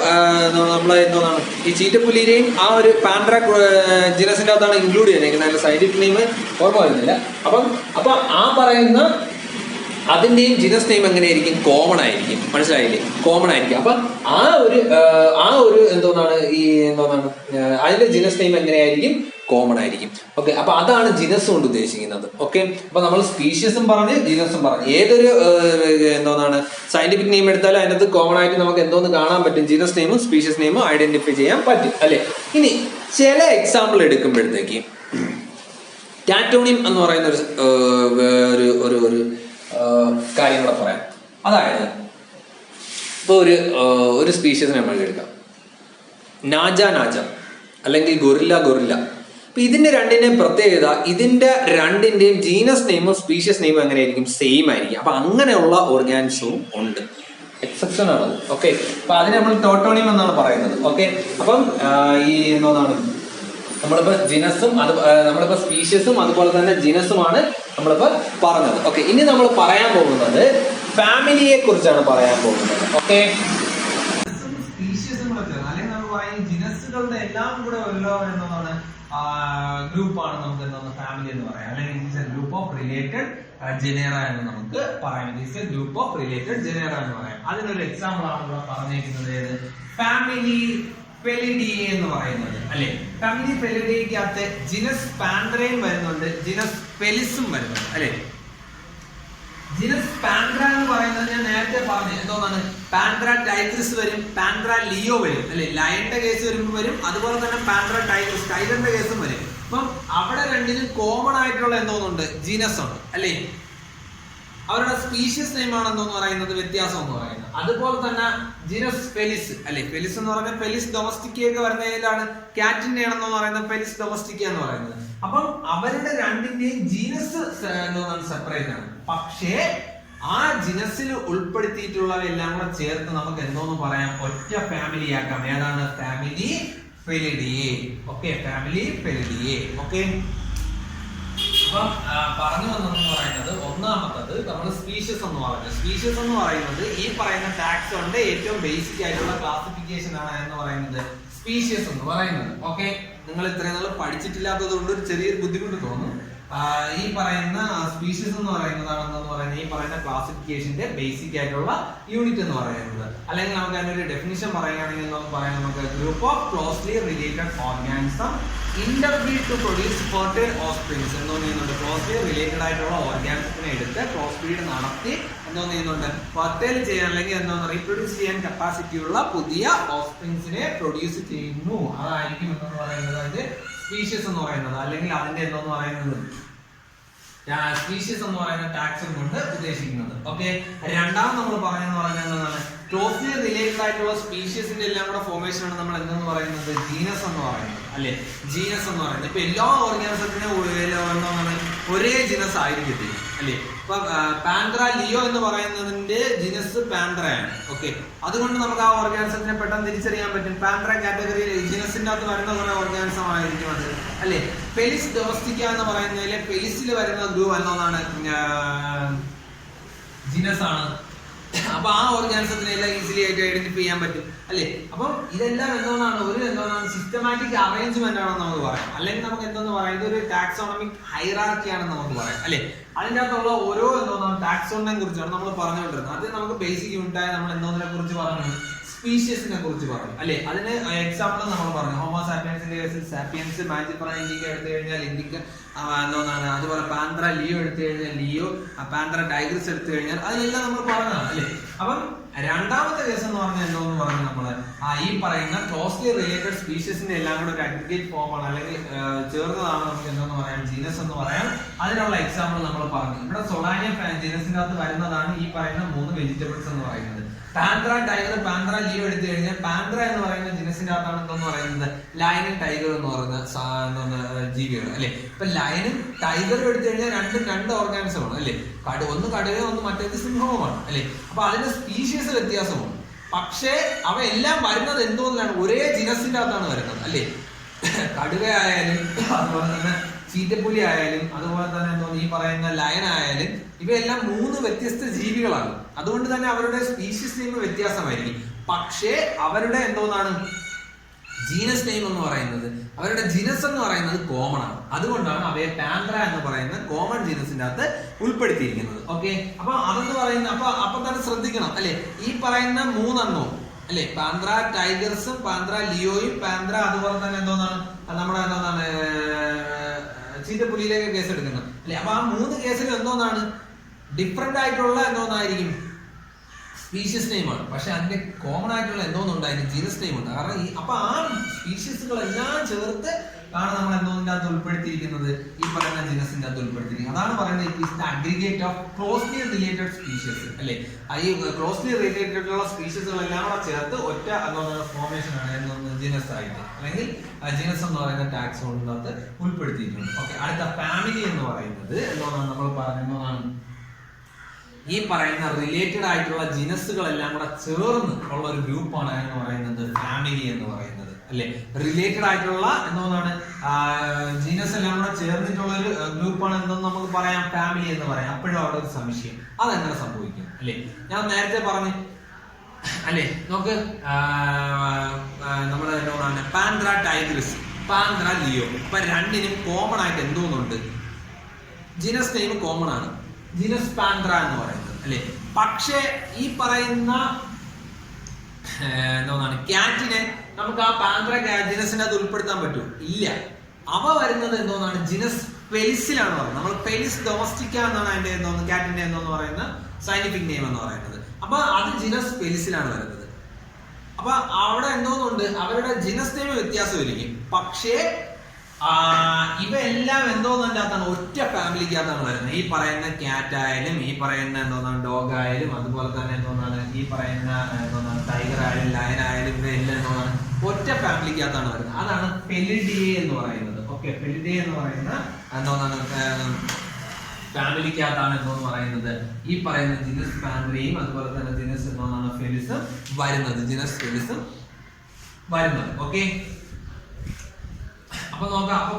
നമ്മള് എന്തോന്നാണ് ഈ ചീറ്റപ്പുലിനെയും ആ ഒരു പാൻഡ്ര ജീനസിന്റെ അകത്താണ് ഇൻക്ലൂഡ് ചെയ്തിരിക്കുന്നത്. അതിന്റെ സയന്റിഫിക് നെയിം ഓർമ്മ വരുന്നില്ല. അപ്പൊ ആ പറയുന്ന അതിന്റെയും ജീനസ് നെയിം എങ്ങനെയായിരിക്കും, കോമൺ ആയിരിക്കും. മനസ്സിലായില്ലേ, കോമൺ ആയിരിക്കും. അപ്പൊ ആ ഒരു എന്തോന്നാണ് ഈ എന്തോന്നാണ് അതിന്റെ ജീനസ് നെയിം എങ്ങനെയായിരിക്കും, കോമൺ ആയിരിക്കും. ഓക്കെ, അപ്പൊ അതാണ് ജീനസ് കൊണ്ട് ഉദ്ദേശിക്കുന്നത്. ഓക്കെ, അപ്പൊ നമ്മൾ സ്പീഷ്യസും പറഞ്ഞ് ജീനസും പറഞ്ഞ് ഏതൊരു എന്തോന്നാണ് സയന്റിഫിക് നെയിം എടുത്താലും അതിനകത്ത് കോമൺ ആയിട്ട് നമുക്ക് എന്തോന്ന് കാണാൻ പറ്റും, ജീനസ് നെയിമും സ്പീഷ്യസ് നെയിമും ഐഡന്റിഫൈ ചെയ്യാൻ പറ്റും അല്ലെ. ഇനി ചില എക്സാമ്പിൾ എടുക്കുമ്പോഴത്തേക്ക് ടാറ്റോണിയം എന്ന് പറയുന്ന ഒരു കാര്യം കൂടെ പറയാം. അതായത് ഇപ്പോൾ ഒരു സ്പീഷ്യസിനെ നമ്മൾ എടുക്കാം, നാജ അല്ലെങ്കിൽ ഗൊറില്ല. അപ്പൊ ഇതിന്റെ രണ്ടിന്റെയും പ്രത്യേകത, ഇതിന്റെ രണ്ടിന്റെയും ജീനസ് നെയിമും സ്പീഷ്യസ് നെയിമും എങ്ങനെയായിരിക്കും, സെയിം ആയിരിക്കും. അപ്പൊ അങ്ങനെയുള്ള ഓർഗാനിസവും ഉണ്ട്, എക്സെപ്ഷൻ ആണ്. ഓക്കെ, അപ്പൊ അതിന് നമ്മൾ ടോട്ടോണിയം എന്നാണ് പറയുന്നത്. ഓക്കെ, അപ്പം ഈ എന്താണ് നമ്മളിപ്പോ ജിനസും നമ്മളിപ്പോ സ്പീഷ്യസും അതുപോലെ തന്നെ ജിനസുമാണ് നമ്മളിപ്പോ പറഞ്ഞത്. ഓക്കെ, ഇനി നമ്മൾ പറയാൻ പോകുന്നത് ഫാമിലിയെ കുറിച്ചാണ് പറയാൻ പോകുന്നത്. ഓക്കെ, സ്പീഷ്യസും അല്ലെങ്കിൽ നമ്മൾ പറയുന്ന ജിനസുകളുടെ എല്ലാം കൂടെ എന്നതാണ് ഗ്രൂപ്പാണ് നമുക്ക് എന്താണ് ഫാമിലി എന്ന് പറയാം, അല്ലെങ്കിൽ ഗ്രൂപ്പ് ഓഫ് റിലേറ്റഡ് ജനേറ എന്ന് നമുക്ക് പറയാം. ഗ്രൂപ്പ് ഓഫ് റിലേറ്റഡ് ജനേറ എന്ന് പറയാം. അതിനൊരു എക്സാമ്പിൾ ആണ് ഇവിടെ പറഞ്ഞിരിക്കുന്നത്, ഫാമിലി ഫെലിഡിയെ എന്ന് പറയുന്നത് അല്ലെ. ഫാമിലി ഫെലിഡിയക്കകത്ത് ജിനസ് പാൻഡ്രയും വരുന്നുണ്ട്, ജിനസ് ഫെലിസും വരുന്നുണ്ട് അല്ലെ. ജിനസ് പാൻഡ്ര എന്ന് പറയുന്നത് ഞാൻ നേരത്തെ പറഞ്ഞു എന്തോന്നാണ്, പാൻഡ്ര ടൈഗ്രസ് വരും, പാൻഡ്ര ലിയോ വരും അല്ലെ. ലയന്റെ കേസ് വരുമ്പോൾ വരും, അതുപോലെ തന്നെ പാൻഡ്ര ടൈഗ്രസ് ടൈഗറിന്റെ കേസും വരും. അപ്പം അവിടെ രണ്ടിനും കോമൺ ആയിട്ടുള്ള എന്തോന്നുണ്ട്, ജീനസ് ഉണ്ട് അല്ലെ. അവരുടെ സ്പീഷ്യസ് നെയിം ആണ് എന്തോന്ന് പറയുന്നത്, വ്യത്യാസം എന്ന് പറയുന്നത്. അതുപോലെ തന്നെ ജീനസ് ഫെലിസ് അല്ലെ. ഫെലിസ് എന്ന് പറയുന്നത് ഫെലിസ് ഡൊമസ്റ്റിക്ക ഒക്കെ വരുന്നതിലാണ്, കാറ്റിന്റെ ആണെന്ന് പറയുന്നത് ഫെലിസ് ഡൊമസ്റ്റിക്ക എന്ന് പറയുന്നത്. അപ്പം അവരുടെ രണ്ടിന്റെയും ജീനസ് സെപ്പറേറ്റ് ആണ്. പക്ഷേ ആ ജിനസിൽ ഉൾപ്പെടുത്തിയിട്ടുള്ളവയെല്ലാം കൂടെ ചേർത്ത് നമുക്ക് എന്തോന്ന് പറയാം, ഒറ്റ ഫാമിലി ആക്കാം. ഏതാണ്? Family felidae. Okay, family felidae. Okay, അപ്പം പറഞ്ഞു വന്നെന്ന് പറയുന്നത് ഒന്നാമത്തത് നമ്മൾ സ്പീഷ്യസ് എന്ന് പറഞ്ഞു. സ്പീഷ്യസ് എന്ന് പറയുന്നത് ഈ പറയുന്ന ടാക്സോണിന്റെ ഏറ്റവും ബേസിക് ആയിട്ടുള്ള ക്ലാസിഫിക്കേഷൻ ആണ് എന്ന് പറയുന്നത് സ്പീഷ്യസ് എന്ന് പറയുന്നത്. ഓക്കെ, നിങ്ങൾ ഇത്രയും നാൾ പഠിച്ചിട്ടില്ലാത്തത് കൊണ്ട് ഒരു ചെറിയൊരു ബുദ്ധിമുട്ട് തോന്നും. ഈ പറയുന്ന സ്പീഷ്യസ് എന്ന് പറയുന്നതാണെന്ന് പറയുന്നത് ഈ പറയുന്ന ക്ലാസിഫിക്കേഷന്റെ ബേസിക് ആയിട്ടുള്ള യൂണിറ്റ് എന്ന് പറയുന്നത്. അല്ലെങ്കിൽ നമുക്ക് അതിനൊരു ഡെഫിനിഷൻ പറയുകയാണെങ്കിൽ നമുക്ക് പറയാം, നമുക്ക് group of closely related organism interbreed to produce fertile offsprings. എന്തോ ചെയ്യുന്നുണ്ട്, ക്ലോസ്ലി റിലേറ്റഡ് ആയിട്ടുള്ള ഓർഗാനിസത്തിനെ എടുത്ത് ക്രോസ് ബ്രീഡ് നടത്തി എന്തോ ചെയ്യുന്നുണ്ട്, ഫെർട്ടൈൽ ചെയ്യാൻ അല്ലെങ്കിൽ എന്തോ റീപ്രൊഡ്യൂസ് ചെയ്യാൻ കപ്പാസിറ്റി ഉള്ള പുതിയ ഓഫ്സ്പ്രിങ്സിനെ പ്രൊഡ്യൂസ് ചെയ്യുന്നു. അതായിരിക്കും എന്ന് പറയുന്നത് അതിന്റെ സ്പീഷ്യസ് എന്ന് പറയുന്നത്. അല്ലെങ്കിൽ അതിന്റെ എന്തോന്ന് പറയുന്നത് സ്പീഷ്യസ് എന്ന് പറയുന്ന ടാക്സൺ കൊണ്ട് ഉദ്ദേശിക്കുന്നത്. ഓക്കെ, രണ്ടാമത് നമ്മൾ പറഞ്ഞെന്ന് പറഞ്ഞാൽ എന്താണ്, ക്ലോസ്ലി റിലേറ്റഡ് ആയിട്ടുള്ള സ്പീഷ്യസിന്റെ എല്ലാം കൂടെ ഫോർമേഷൻ ആണ് നമ്മൾ എന്തെന്ന് പറയുന്നത് ജീനസ് എന്ന് പറയുന്നത്. അല്ലെ, ജീനസ് എന്ന് പറയുന്നത് ഇപ്പൊ എല്ലാ ഓർഗാനിസത്തിനും എന്താണ് ഒരേ ജീനസ് ആയിരിക്കത്തില്ല. അല്ലെ, ഇപ്പൊ പാൻഡ്ര ലിയോ എന്ന് പറയുന്നതിന്റെ ജീനസ് പാൻഡ്രയാണ്. ഓക്കെ, അതുകൊണ്ട് നമുക്ക് ആ ഓർഗാനിസത്തിനെ പെട്ടെന്ന് തിരിച്ചറിയാൻ പറ്റും. പാൻഡ്ര കാറ്റഗറിയിൽ ജീനസിന്റെ അകത്ത് വരുന്ന കുറെ ഓർഗാനിസം ആയിരിക്കും അത്. അല്ലെ, ഫെലിസ് ഡൊമസ്റ്റിക്ക എന്ന് പറയുന്നതിലെ ഫെലിസിൽ വരുന്ന ഗ്രൂപ്പ് എന്നൊന്നാണ് ജീനസ് ആണ്. അപ്പൊ ആ ഓർഗാനിസത്തിനെ എല്ലാം ഈസിലി ആയിട്ട് ഐഡന്റിഫൈ ചെയ്യാൻ പറ്റും. അല്ലെ, അപ്പം ഇതെല്ലാം എന്താണ് സിസ്റ്റമാറ്റിക് അറേഞ്ച്മെന്റ് ആണെന്ന് നമുക്ക് പറയാം. അല്ലെങ്കിൽ നമുക്ക് എന്തെന്ന് പറയാം, ഇതൊരു ടാക്സോണമിക് ഹൈറാർക്കി ആണെന്ന് നമുക്ക് പറയാം. അല്ലെ, അതിൻ്റെ അകത്തുള്ള ഓരോ ടാക്സോണിനെ കുറിച്ചാണ് നമ്മൾ പറഞ്ഞുകൊണ്ടിരുന്നത്. അത് നമുക്ക് ബേസിക് യൂണിറ്റ് ആയി നമ്മൾ എന്തോന്നിനെ കുറിച്ച് പറഞ്ഞു, സ്പീഷ്യസിനെ കുറിച്ച് പറഞ്ഞു. അല്ലെ, അതിന് എക്സാമ്പിൾ നമ്മൾ പറഞ്ഞു. ഹോമോ സാപ്പിയൻസിന്റെ കേസിൽ സാപ്പിയൻസ്, മാജിപ്പറ ഇൻഡിക്ക എടുത്തു കഴിഞ്ഞാൽ ഇൻഡിക്ക എന്താണ്, അതുപോലെ പാൻഡ്ര ലിയോ എടുത്തു കഴിഞ്ഞാൽ ലിയോ, പാൻഡ്ര ടൈഗ്രസ് എടുത്തു കഴിഞ്ഞാൽ അതിലെല്ലാം നമ്മൾ പറഞ്ഞതാണ്. അല്ലെ, അപ്പം രണ്ടാമത്തെ കേസ് എന്ന് പറഞ്ഞാൽ എന്തോന്ന് പറഞ്ഞു, നമ്മള് ഈ പറയുന്ന ക്ലോസ്ലി റിലേറ്റഡ് സ്പീഷ്യസിന്റെ എല്ലാം കൂടെ ഒരു അഗ്രിഗേറ്റ് ഫോം ആണ്, അല്ലെങ്കിൽ ചേർന്നതാണ് നമുക്ക് എന്തോന്ന് പറയാം, ജീനസ് എന്ന് പറയാം. അതിനുള്ള എക്സാമ്പിൾ നമ്മൾ പറഞ്ഞു. ഇവിടെ സൊളാനിയ ജീനസിന്റെ അകത്ത് വരുന്നതാണ് ഈ പറയുന്ന 3 വെജിറ്റബിൾസ് എന്ന് പറയുന്നത്. പാൻഡ്ര, ടൈഗർ, പാൻഡ്ര ലിയോ എടുത്തു കഴിഞ്ഞാൽ പാൻഡ്ര എന്ന് പറയുന്ന ജിനസിന്റെ അകത്താണ് എന്തെന്ന് പറയുന്നത് ലയനും ടൈഗർ എന്ന് പറയുന്ന ജീവികൾ. അല്ലെ, ഇപ്പൊ ലയനും ടൈഗറും എടുത്തു കഴിഞ്ഞാൽ രണ്ട് ഓർഗാനിസമാണ്. അല്ലെ, ഒന്ന് കടുവയും ഒന്ന് മറ്റേത് സിംഹവുമാണ്. അല്ലെ, അപ്പൊ അതിന്റെ സ്പീഷ്യസ് വ്യത്യാസമാണ്. പക്ഷേ അവ എല്ലാം വരുന്നത് എന്തോന്നിലാണ്, ഒരേ ജിനസിന്റെ അകത്താണ് വരുന്നത്. അല്ലെ, കടുവ ആയാലും അതുപോലെ തന്നെ ചീറ്റപ്പുലി ആയാലും അതുപോലെ തന്നെ എന്തോന്ന് ഈ പറയുന്ന ലയൻ ആയാലും ഇവയെല്ലാം 3 വ്യത്യസ്ത ജീവികളാണ്. അതുകൊണ്ട് തന്നെ അവരുടെ സ്പീഷീസ് നെയിം വ്യത്യാസമായിരിക്കും. പക്ഷേ അവരുടെ എന്തോന്നാണ് ജീനസ് നെയിം എന്ന് പറയുന്നത്, അവരുടെ ജീനസ് എന്ന് പറയുന്നത് കോമൺ ആണ്. അതുകൊണ്ടാണ് അവയെ പാൻഡ്ര എന്ന് പറയുന്ന കോമൺ ജീനസിന്റെ അകത്ത് ഉൾപ്പെടുത്തിയിരിക്കുന്നത്. ഓക്കെ, അപ്പൊ അതെന്ന് പറയുന്ന അപ്പൊ തന്നെ ശ്രദ്ധിക്കണം. അല്ലെ, ഈ പറയുന്ന 3 അല്ലെ, പാൻഡ്ര ടൈഗർസും പാൻഡ്ര ലിയോയും പാൻഡ്ര അതുപോലെ തന്നെ എന്തോന്നാണ് നമ്മുടെ എന്തോന്നാണ് ചീറ്റപ്പുലിയിലേക്ക് കേസ് എടുക്കുന്നത്. അല്ലെ, അപ്പൊ ആ 3 കേസിൽ എന്തോന്നാണ് ഡിഫറെന്റ് ആയിട്ടുള്ള എന്തോന്നായിരിക്കും സ്പീഷ്യസ് നെയിമാണ്. പക്ഷെ അതിന്റെ കോമൺ ആയിട്ടുള്ള എന്തോന്നുണ്ട്, അതിന്റെ ജീനസ് നെയിം ഉണ്ട്. കാരണം അപ്പൊ ആ സ്പീഷ്യസുകളെല്ലാം ചേർത്ത് ആണ് നമ്മൾ എന്തോന്നിന്റെ അകത്ത് ഉൾപ്പെടുത്തിയിരിക്കുന്നത്, ഈ പറയുന്ന ജീനസിന്റെ അകത്ത് ഉൾപ്പെടുത്തിയിരിക്കുന്നത്. അതാണ് പറയുന്നത് it is the aggregate of closely related species. അല്ലെ, ഈ ക്ലോസ്ലി റിലേറ്റഡ് ഉള്ള സ്പീഷ്യസുകളെല്ലാം കൂടെ ചേർത്ത് ഒറ്റ ഫോർമേഷൻ ആണ് എന്തോന്ന് ജീനസ് ആയിട്ട്, അല്ലെങ്കിൽ ജീനസ് എന്ന് പറയുന്ന ടാക്സോണിന്റെ അകത്ത് ഉൾപ്പെടുത്തിയിട്ടുണ്ട്. ഓക്കെ, അടുത്ത ഫാമിലി എന്ന് പറയുന്നത് എന്തോന്നാണ് നമ്മൾ പറയുന്നതാണ് ഈ പറയുന്ന റിലേറ്റഡ് ആയിട്ടുള്ള ജിനസുകളെല്ലാം കൂടെ ചേർന്ന് ഉള്ള ഒരു ഗ്രൂപ്പാണ് എന്ന് പറയുന്നത് ഫാമിലി എന്ന് പറയുന്നത്. അല്ലെ, റിലേറ്റഡ് ആയിട്ടുള്ള എന്തോന്നാണ് ജീനസ് എല്ലാം കൂടെ ചേർന്നിട്ടുള്ള ഒരു ഗ്രൂപ്പാണ് എന്തെന്ന് നമുക്ക് പറയാം, ഫാമിലി എന്ന് പറയാം. അപ്പോഴും അവിടെ ഒരു സംശയം, അതെങ്ങനെ സംഭവിക്കും? അല്ലെ, ഞാൻ നേരത്തെ പറഞ്ഞു. അല്ലെ, നമുക്ക് നമ്മുടെ എന്തോന്നാണ് പാൻഡ്ര ടൈഗ്രസ്, പാൻഡ്ര ലിയോ, ഇപ്പൊ രണ്ടിനും കോമൺ ആയിട്ട് എന്തോന്നുണ്ട്, ജീനസ് നെയിം കോമൺ ആണ്, ജീനസ് പാൻഡ്ര എന്ന് പറയുന്നത്. അല്ലെ, പക്ഷേ ഈ പറയുന്ന എന്തോന്നാണ് ക്യാറ്റിനെ നമുക്ക് ആ പാൻഡ്ര ജീനസിന്റെ അത് ഉൾപ്പെടുത്താൻ പറ്റുമോ? ഇല്ല. അവ വരുന്നത് എന്തോന്നാണ് ജിനസ് ഫെലിസിലാണ് പറയുന്നത്. നമ്മൾ ഫെലിസ് ഡൊമസ്റ്റിക്ക എന്നാണ് അതിന്റെ എന്തോന്ന് ക്യാറ്റിന്റെ എന്തോന്ന് പറയുന്ന സയന്റിഫിക് നെയിം എന്ന് പറയുന്നത്. അപ്പൊ അത് ജിനസ് ഫെലിസിലാണ് വരുന്നത്. അപ്പൊ അവിടെ എന്തോന്നുണ്ട്, അവരുടെ ജിനസ് നെയിം വ്യത്യാസമായിരിക്കും. പക്ഷേ ഇവയെല്ലാം എന്തോന്നതിനകത്താണ്, ഒറ്റ ഫാമിലിക്കകത്താണ് വരുന്നത്. ഈ പറയുന്ന ക്യാറ്റ് ആയാലും ഈ പറയുന്ന എന്തോന്നാണ് ഡോഗ് ആയാലും അതുപോലെ തന്നെ എന്തോന്നാണ് ഈ പറയുന്ന എന്തോന്നാണ് ടൈഗർ ആയാലും ലയൻ ആയാലും ഇവയെല്ലാം എന്തോന്നാണ് ഒറ്റ ഫാമിലിക്കകത്താണ് വരുന്നത്. അതാണ് ഫെലിഡിയെ എന്ന് പറയുന്നത്. ഓക്കെ, ഫെലിഡിയെ എന്ന് പറയുന്ന എന്തോന്നാണ് ഫാമിലിക്കകത്താണ് എന്തോന്ന് പറയുന്നത് ഈ പറയുന്ന ജിനസ് പാൻഡ്രയും അതുപോലെ തന്നെ ജിനസ് എന്തോന്നാണ് ഫെലിസും വരുന്നത്. ജിനസ് ഫെലിസും വരുന്നത്. ഓക്കെ, അപ്പൊ നോക്കാം. അപ്പൊ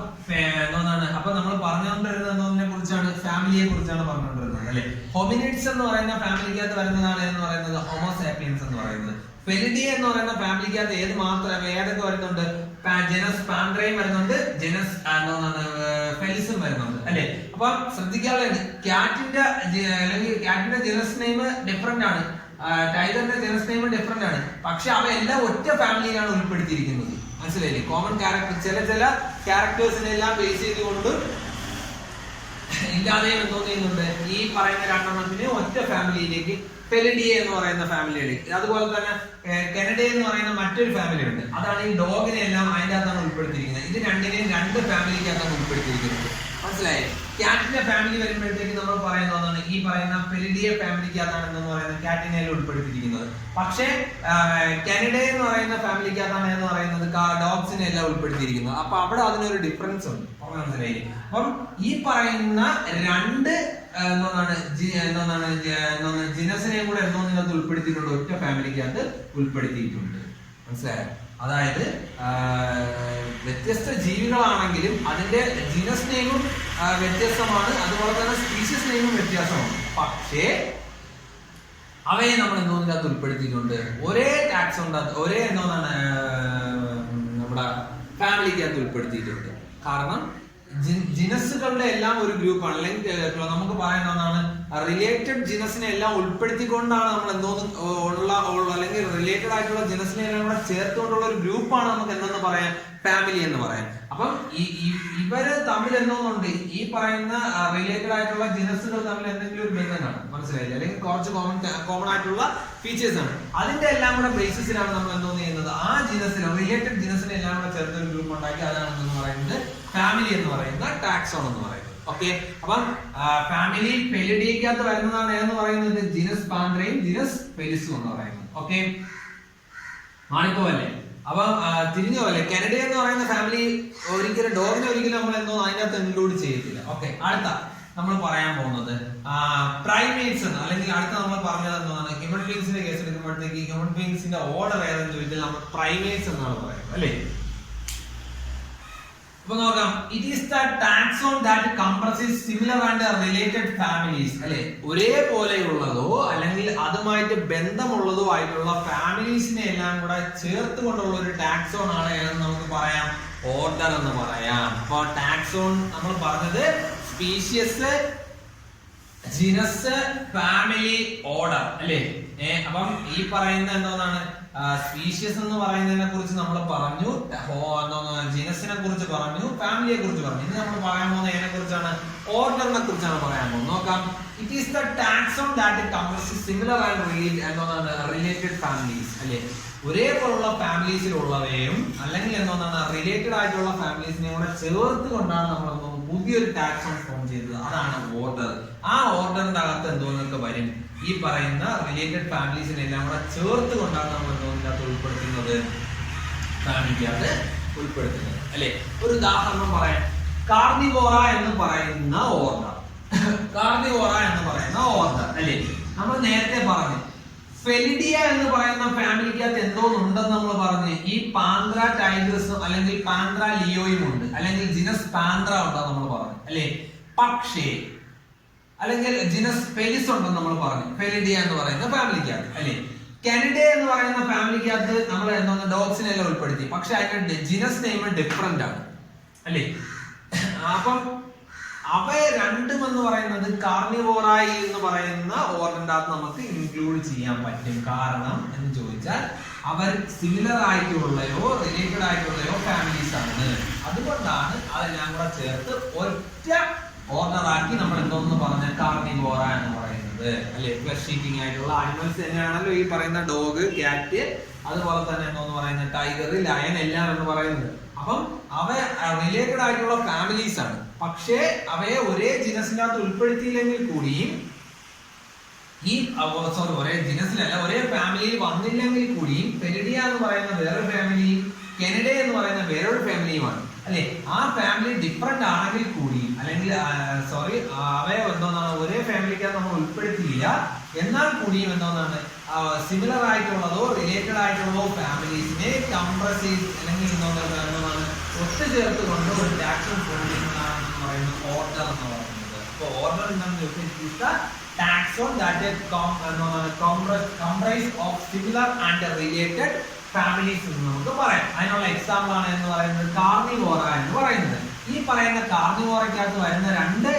എന്താണ് അപ്പൊ നമ്മൾ പറഞ്ഞുകൊണ്ടിരുന്നത് എന്തോന്നിനെ കുറിച്ചാണ്? ഫാമിലിയെ കുറിച്ചാണ് പറഞ്ഞുകൊണ്ടിരുന്നത് അല്ലെ. ഹോമിനിഡ്സ് എന്ന് പറയുന്ന ഫാമിലിക്കകത്ത് വരുന്നതാണ് എന്ന് പറയുന്നത് ഹോമോസാപ്പിയൻസ് എന്ന് പറയുന്നത്. ഫെലിഡിയ എന്ന് പറയുന്ന ഫാമിലിക്കകത്ത് ഏതൊക്കെ വരുന്നുണ്ട്? ജനസ് പാൻഡ്രയും വരുന്നുണ്ട്, ജനസ് എന്താണ് ഫെലിസും വരുന്നുണ്ട് അല്ലെ. അപ്പൊ ശ്രദ്ധിക്കാനുള്ളത് ക്യാറ്റിന്റെ അല്ലെങ്കിൽ ക്യാറ്റിന്റെ ജനസ് നെയിം ഡിഫറെന്റ് ആണ്, ടൈഗറിന്റെ ജനസ് നെയിം ഡിഫറെന്റ് ആണ്. പക്ഷെ അവയെല്ലാം ഒറ്റ ഫാമിലിയിലാണ് ഉൾപ്പെടുത്തിയിരിക്കുന്നത്. മനസ്സിലായില്ലേ? കോമൺ ക്യാരക്ടർ ചില ക്യാരക്ടേഴ്സിനെ എല്ലാം ബേസ് ചെയ്തുകൊണ്ട് ഇല്ലാതെയും എന്തോ ചെയ്യുന്നുണ്ട് ഈ പറയുന്ന രണ്ടെണ്ണത്തിന് ഒറ്റ ഫാമിലിയിലേക്ക്, ഫെലിഡിയ എന്ന് പറയുന്ന ഫാമിലിയിലേക്ക്. അതുപോലെ തന്നെ കനഡ എന്ന് പറയുന്ന മറ്റൊരു ഫാമിലി ഉണ്ട്. അതാണ് ഈ ഡോഗിനെ എല്ലാം അതിന്റെ അകത്താണ് ഉൾപ്പെടുത്തിയിരിക്കുന്നത്. ഇത് രണ്ടിനെയും രണ്ട് ഫാമിലിക്കകത്താണ് ഉൾപ്പെടുത്തിയിരിക്കുന്നത്. മനസ്സിലായി? ക്യാറ്റിന്റെ ഫാമിലി വരുമ്പോഴത്തേക്ക് നമ്മൾ പറയുന്നതാണ് ഈ പറയുന്ന ഫെലിഡിയ ഫാമിലിക്കകത്താണ് എന്ന് പറയുന്നത് ക്യാറ്റിനെ ഉൾപ്പെടുത്തിയിരിക്കുന്നത്. പക്ഷേ കനഡ എന്ന് പറയുന്ന ഫാമിലിക്കകത്താണ് എന്ന് പറയുന്നത് ഡോഗ്സിനെ എല്ലാം ഉൾപ്പെടുത്തിയിരിക്കുന്നത്. അപ്പൊ അവിടെ അതിനൊരു ഡിഫറൻസ് ഉണ്ട്. മനസ്സിലായി? അപ്പം ഈ പറയുന്ന രണ്ട് ജിനസിനെയും കൂടെ എന്തോന്നിനകത്ത് ഉൾപ്പെടുത്തിയിട്ടുണ്ട്, ഒറ്റ ഫാമിലിക്കകത്ത് ഉൾപ്പെടുത്തിയിട്ടുണ്ട്. മനസ്സിലായോ? അതായത് വ്യത്യസ്ത ജീവികളാണെങ്കിലും അതിന്റെ ജീനസ് നെയിമും വ്യത്യസ്തമാണ്, അതുപോലെ തന്നെ സ്പീഷീസ് നെയിമും വ്യത്യാസമാണ്. പക്ഷേ അവയെ നമ്മൾ എന്തോന്നിനകത്ത് ഉൾപ്പെടുത്തിയിട്ടുണ്ട്, ഒരേ ടാക്സ് ഒരേ നമ്മുടെ ഫാമിലിക്കകത്ത് ഉൾപ്പെടുത്തിയിട്ടുണ്ട്. കാരണം ജിനസുകളുടെ എല്ലാം ഒരു ഗ്രൂപ്പാണ്, അല്ലെങ്കിൽ നമുക്ക് പറയുന്നതാണ് റിലേറ്റഡ് ജിനസിനെ എല്ലാം ഉൾപ്പെടുത്തിക്കൊണ്ടാണ് നമ്മൾ എന്തോന്ന് അല്ലെങ്കിൽ റിലേറ്റഡ് ആയിട്ടുള്ള ജിനസിനെ എല്ലാം കൂടെ ചേർത്തുകൊണ്ടുള്ള ഒരു ഗ്രൂപ്പാണ് നമുക്ക് എന്തെന്ന് പറയാം, ഫാമിലി എന്ന് പറയാം. അപ്പം ഇവര് തമ്മിൽ എന്തോന്നുണ്ട്, ഈ പറയുന്ന റിലേറ്റഡ് ആയിട്ടുള്ള ജിനസുകൾ തമ്മിൽ എന്തെങ്കിലും ഒരു ബന്ധം കാണും. മനസ്സിലായില്ലേ? അല്ലെങ്കിൽ കുറച്ച് കോമൺ ആയിട്ടുള്ള ഫീച്ചേഴ്സ് ആണ്. അതിന്റെ എല്ലാം കൂടെ ബേസിസിലാണ് നമ്മൾ എന്തോന്ന് ചെയ്യുന്നത്, ആ ജിനസിനെ റിലേറ്റഡ് ജിനസിനെ എല്ലാം കൂടെ ചേർത്ത് ഒരു ഗ്രൂപ്പ് ഉണ്ടാക്കി അതാണ് എന്ന് പറയുന്നത് ഫാമിലി എന്ന് പറയുന്ന ടാക്സോൺ എന്ന് പറയുന്നത്. ഓക്കെ, അപ്പം ഫാമിലി ഫെലിഡിയക്കകത്ത് വരുന്നതാണ് എന്ന് പറയുന്നത് ജിനസ് പാൻഡ്രയും ജിനസ് ഫെലിസും എന്ന് പറയുന്നത്. ഓക്കെ, മാണിപ്പോവല്ലേ? അപ്പം തിരിഞ്ഞു പോലെ കനഡ എന്ന് പറയുന്ന ഫാമിലി ഒരിക്കലും ഡോഗിനെ ഒരിക്കലും നമ്മൾ എന്തോ അതിനകത്ത് ഇൻക്ലൂഡ് ചെയ്യത്തില്ല. ഓക്കെ, അടുത്ത നമ്മൾ പറയാൻ പോകുന്നത് പ്രൈമേറ്റ്സ് എന്ന്, അല്ലെങ്കിൽ അടുത്ത നമ്മൾ പറഞ്ഞത് എന്താണ്, ഹ്യൂമൻ ബീങ്സിന്റെ കേസ് എടുക്കുമ്പോഴത്തേക്ക് ഹ്യൂമൻ ബീങ്സിന്റെ ഓർഡർ ഏതെന്ന് ചോദിച്ചാൽ നമ്മൾ പ്രൈമേറ്റ്സ് എന്നാണ് പറയുന്നത് അല്ലേ. അപ്പൊ നോക്കാം, it is the taxon that compresses similar and related families അല്ലെ. ഒരേപോലെയുള്ളതോ അല്ലെങ്കിൽ അതുമായിട്ട് ബന്ധമുള്ളതോ ആയിട്ടുള്ള ഫാമിലീസിനെ എല്ലാം കൂടെ ചേർത്ത് കൊണ്ടുള്ള ഒരു ടാക്സോൺ ആണ് ഏതെന്ന് നമുക്ക് പറയാം, ഓർഡർ എന്ന് പറയാം. അപ്പൊ ടാക്സോൺ നമ്മൾ പറഞ്ഞത് സ്പീഷ്യസ്, ജിനസ്, ഫാമിലി, ഓർഡർ അല്ലേ. അപ്പം ഈ പറയുന്ന എന്താണ് സ്പീഷ്യസ് എന്ന് പറയുന്നതിനെ കുറിച്ച് നമ്മൾ പറഞ്ഞു, ജിനസിനെ കുറിച്ച് പറഞ്ഞു, ഫാമിലിയെ കുറിച്ച് പറഞ്ഞു. ഇനി നമ്മൾ പറയാൻ പോകുന്നത് ഏതിനെ കുറിച്ചാണ്, ഓർഡറിനെ കുറിച്ചാണ് പറയാൻ പോകുന്നത്. നോക്കാം, it is the taxon that compresses similar and related families അല്ലെ. ഒരേപോലുള്ള ഫാമിലീസിലുള്ളവയും അല്ലെങ്കിൽ എന്താണ് റിലേറ്റഡ് ആയിട്ടുള്ള ഫാമിലീസിനെയും കൂടെ ചേർത്ത് കൊണ്ടാണ് നമ്മൾ പുതിയൊരു ടാക്സോൺ ഫോം ചെയ്തത്. അതാണ് ഓർഡർ. ആ ഓർഡറിന്റെ അകത്ത് എന്തോന്നൊക്കെ വരും, ഈ പറയുന്ന റിലേറ്റഡ് ഫാമിലീസിനെ എല്ലാം കൂടെ ചേർത്ത് കൊണ്ടാണ് നമ്മൾ എന്തോന്നിനകത്ത് ഉൾപ്പെടുത്തുന്നത്, ഫാമിലിക്കകത്ത് ഉൾപ്പെടുത്തുന്നത് അല്ലെ. ഒരു ഉദാഹരണം പറയാം, കാർണിവോറ എന്ന് പറയുന്ന ഓർഡർ, കാർണിവോറ എന്ന് പറയുന്ന ഓർഡർ അല്ലെ. നമ്മൾ നേരത്തെ പറഞ്ഞു ഫെലിഡിയ എന്ന് പറയുന്ന ഫാമിലിക്കകത്ത് എന്തോന്നുണ്ടെന്ന് നമ്മൾ പറഞ്ഞു, ഈ പാൻഡ്ര ടൈഗ്രസും അല്ലെങ്കിൽ പാൻഡ്ര ലിയോയും ഉണ്ട്, അല്ലെങ്കിൽ ജിനസ് പാൻഡ്ര ഉണ്ടെന്ന് നമ്മൾ പറഞ്ഞു അല്ലെ. പക്ഷേ അല്ലെങ്കിൽ ജിനസ് ഫെലിസ് ഉണ്ടെന്ന് നമ്മൾ പറഞ്ഞു ഫെലിഡിയ എന്ന് പറയുന്ന ഫാമിലിക്കകത്ത് അല്ലെ. കനഡ എന്ന് പറയുന്ന ഫാമിലിക്കകത്ത് നമ്മൾ എന്താണ് ഡോഗ്സിനെ എല്ലാം ഉൾപ്പെടുത്തി, പക്ഷെ അതിന്റെ ജിനസ് നെയിം ഡിഫറെന്റ് ആണ് അല്ലെ. അപ്പം അവയെ രണ്ടും എന്ന് പറയുന്നത് കാർണിവോറായി എന്ന് പറയുന്ന ഓർഡറിന്റെ അകത്ത് നമുക്ക് ഇൻക്ലൂഡ് ചെയ്യാൻ പറ്റും. കാരണം എന്ന് ചോദിച്ചാൽ അവർ സിമിലർ ആയിട്ടുള്ളയോ റിലേറ്റഡ് ആയിട്ടുള്ളയോ ഫാമിലീസ് ആണ്. അതുകൊണ്ടാണ് അതെല്ലാം കൂടെ ചേർത്ത് ഒറ്റ ഓർഡർ ആക്കി നമ്മൾ എന്തോന്ന് പറഞ്ഞ കാർണിവോറ എന്ന് പറയുന്നത് അല്ലെ. ഫ്ലഷ് ഈറ്റിംഗ് ആയിട്ടുള്ള ആനിമൽസ് തന്നെയാണല്ലോ ഈ പറയുന്ന ഡോഗ്, ക്യാറ്റ്, അതുപോലെ തന്നെ എന്തോന്ന് പറയുന്നത് ടൈഗർ, ലയൺ എല്ലാം എന്ന് പറയുന്നത്. അപ്പം അവ റിലേറ്റഡ് ആയിട്ടുള്ള ഫാമിലീസ് ആണ്. പക്ഷേ അവയെ ഒരേ ജിനസിന്റെ അകത്ത് ഉൾപ്പെടുത്തിയില്ലെങ്കിൽ കൂടിയും ഒരേ ജിനസിലല്ല ഒരേ ഫാമിലിയിൽ വന്നില്ലെങ്കിൽ കൂടിയും ഫെലിഡിയ എന്ന് പറയുന്ന വേറൊരു ഫാമിലിയും കനഡ എന്ന് പറയുന്ന വേറൊരു ഫാമിലിയുമാണ് അല്ലെ. ആ ഫാമിലി ഡിഫറെന്റ് ആണെങ്കിൽ കൂടിയും അല്ലെങ്കിൽ അവയെ എന്തോന്നാണ് ഒരേ ഫാമിലിക്കകത്ത് നമ്മൾ ഉൾപ്പെടുത്തിയില്ല, എന്നാൽ കൂടിയും എന്തോന്നാണ് സിമിലർ ആയിട്ടുള്ളതോ റിലേറ്റഡ് ആയിട്ടുള്ളതോ ഫാമിലീസിനെ കംപ്രസ് ചെയ്ത് അല്ലെങ്കിൽ എന്താണ് ഒത്തുചേർത്ത് കൊണ്ട് ഒരു ടാക്സോൺ ഫോം ചെയ്യുന്നതാണെന്ന് പറയുന്നത് ഓർഡർ എന്ന് പറയുന്നത്. അപ്പോൾ ഓർഡർ എന്താണെന്ന് ചോദിച്ചാൽ taxon that is comprised of similar and related families എന്ന് നമുക്ക് പറയാം. അതിനുള്ള എക്സാമ്പിൾ ആണ് എന്ന് പറയുന്നത് കാർണിവോറ എന്ന് പറയുന്നത്. ഈ പറയുന്ന കാർണിവോറയ്ക്കകത്ത് വരുന്ന രണ്ട്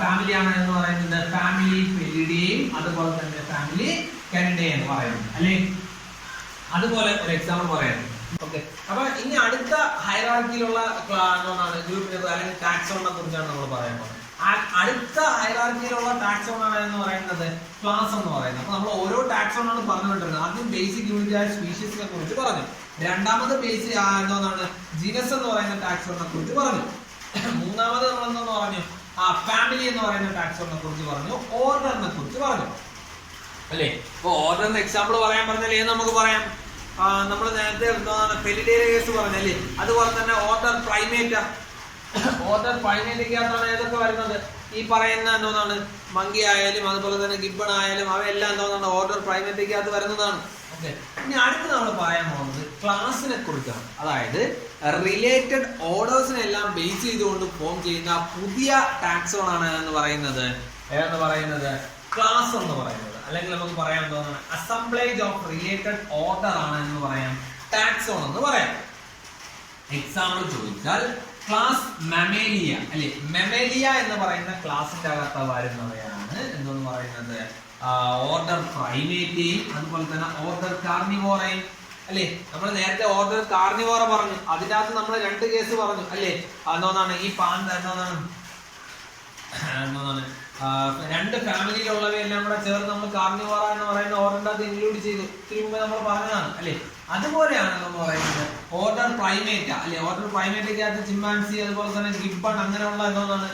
ഫാമിലിയാണ് എന്ന് പറയുന്നത് ഫാമിലി ഫെലിഡേയും അതുപോലെ തന്നെ ഫാമിലി കാനിഡേ എന്ന് പറയുന്നത് അല്ലേ. അതുപോലെ ഒരു എക്സാമ്പിൾ പറയാം. ഓക്കെ, അപ്പൊ ഇനി അടുത്ത ഹൈറാർക്കിയിലുള്ള ഗ്രൂപ്പ് അല്ലെങ്കിൽ ടാക്സോണിനെ കുറിച്ചാണ് നമ്മൾ പറയാൻ പോകുന്നത്. അടുത്ത ഹൈറാർക്കിയിലുള്ള ടാക്സോൺ ആണ് എന്ന് പറയുന്നത് ക്ലാസ് എന്ന് പറയുന്നത്. അപ്പൊ നമ്മൾ ഓരോ ടാക്സോൺ ആണ് പറഞ്ഞുകൊണ്ടിരുന്നത്. ആദ്യം ബേസിക് യൂണിറ്റ് ആയ സ്പീഷീസിനെ കുറിച്ച് പറഞ്ഞു, രണ്ടാമത് ബേസിക് എന്താണ് ജീനസ് എന്ന് പറയുന്ന ടാക്സോണിനെ കുറിച്ച് പറഞ്ഞു, മൂന്നാമത് നമ്മൾ എന്തെന്ന് പറഞ്ഞു ഫാമിലി എന്ന് പറയുന്ന ടാക്സോണിനെ കുറിച്ച് പറഞ്ഞു, ഓർഡറിനെ കുറിച്ച് പറഞ്ഞു അല്ലേ. അപ്പൊ ഓർഡറിന് എക്സാമ്പിൾ പറയാൻ പറഞ്ഞാൽ നമുക്ക് പറയാം, നമ്മൾ നേരത്തെ എന്താണ് ഫെലിഡേയുടെ കേസ് പറഞ്ഞല്ലേ. അതുപോലെ തന്നെ ഓർഡർ പ്രൈമേറ്റ, ഓർഡർ പ്രൈമേറ്റയ്ക്കകത്താണ് ഏതൊക്കെ വരുന്നത് ഈ പറയുന്ന എന്താണ് മങ്കി ആയാലും അതുപോലെ തന്നെ ഗിബ്ബൺ ആയാലും അവയെല്ലാം എന്താണ് ഓർഡർ പ്രൈമേറ്റയ്ക്കകത്ത് വരുന്നതാണ്. ഓക്കെ, ഇനി അടുത്ത് നമ്മൾ പറയാൻ പോകുന്നത് ക്ലാസിനെ കുറിച്ചാണ്. അതായത് റിലേറ്റഡ് ഓർഡേഴ്സിനെല്ലാം ബേസ് ചെയ്തുകൊണ്ട് ഫോം ചെയ്യുന്ന പുതിയ ടാക്സോൺ ആണ് എന്ന് പറയുന്നത് ക്ലാസ് എന്ന് പറയുന്നത്. അല്ലെങ്കിൽ നമുക്ക് പറയാൻ തോന്നുന്നത് അസംബ്ലേജ് ഓഫ് റിലേറ്റഡ് ഓർഡർ ആണ് എന്ന് പറയാം, ടാക്സോൺ എന്ന് പറയാം. എക്സാമ്പിൾ ചോദിച്ചാൽ ക്ലാസ് മമേലിയ അല്ലെ. മമേലിയ എന്ന് പറയുന്ന ക്ലാസിന്റെ അകത്ത് വരുന്നവയാണ് എന്തെന്ന് പറയുന്നത് ഓർഡർ പ്രൈമേറ്റയും അതുപോലെ തന്നെ ഓർഡർ കാർണിവോറയും അല്ലെ. നമ്മൾ നേരത്തെ ഓർഡർ കാർണിവോറ പറഞ്ഞു, അതിന്റെ അകത്ത് നമ്മൾ രണ്ട് കേസ് പറഞ്ഞു അല്ലെ. എന്താണ് ഈ എന്താണ് രണ്ട് ഫാമിലിയിലുള്ളവയെല്ലാം കൂടെ ചേർന്ന് നമ്മൾ കാർണിവോറ എന്ന് പറയുന്ന ഓർഡറിന്റെ അകത്ത് ഇൻക്ലൂഡ് ചെയ്തു. ഇതിനു മുമ്പ് നമ്മൾ പറഞ്ഞതാണ് അല്ലെ. അതുപോലെയാണ് നമ്മൾ പറയുന്നത് ഓർഡർ പ്രൈമേറ്റ അല്ലെ. ഓർഡർ പ്രൈമേറ്റയ്ക്കകത്ത് ചിമ്പാൻസി അതുപോലെ തന്നെ ഗിബ്ബൺ അങ്ങനെയുള്ള എന്താണ്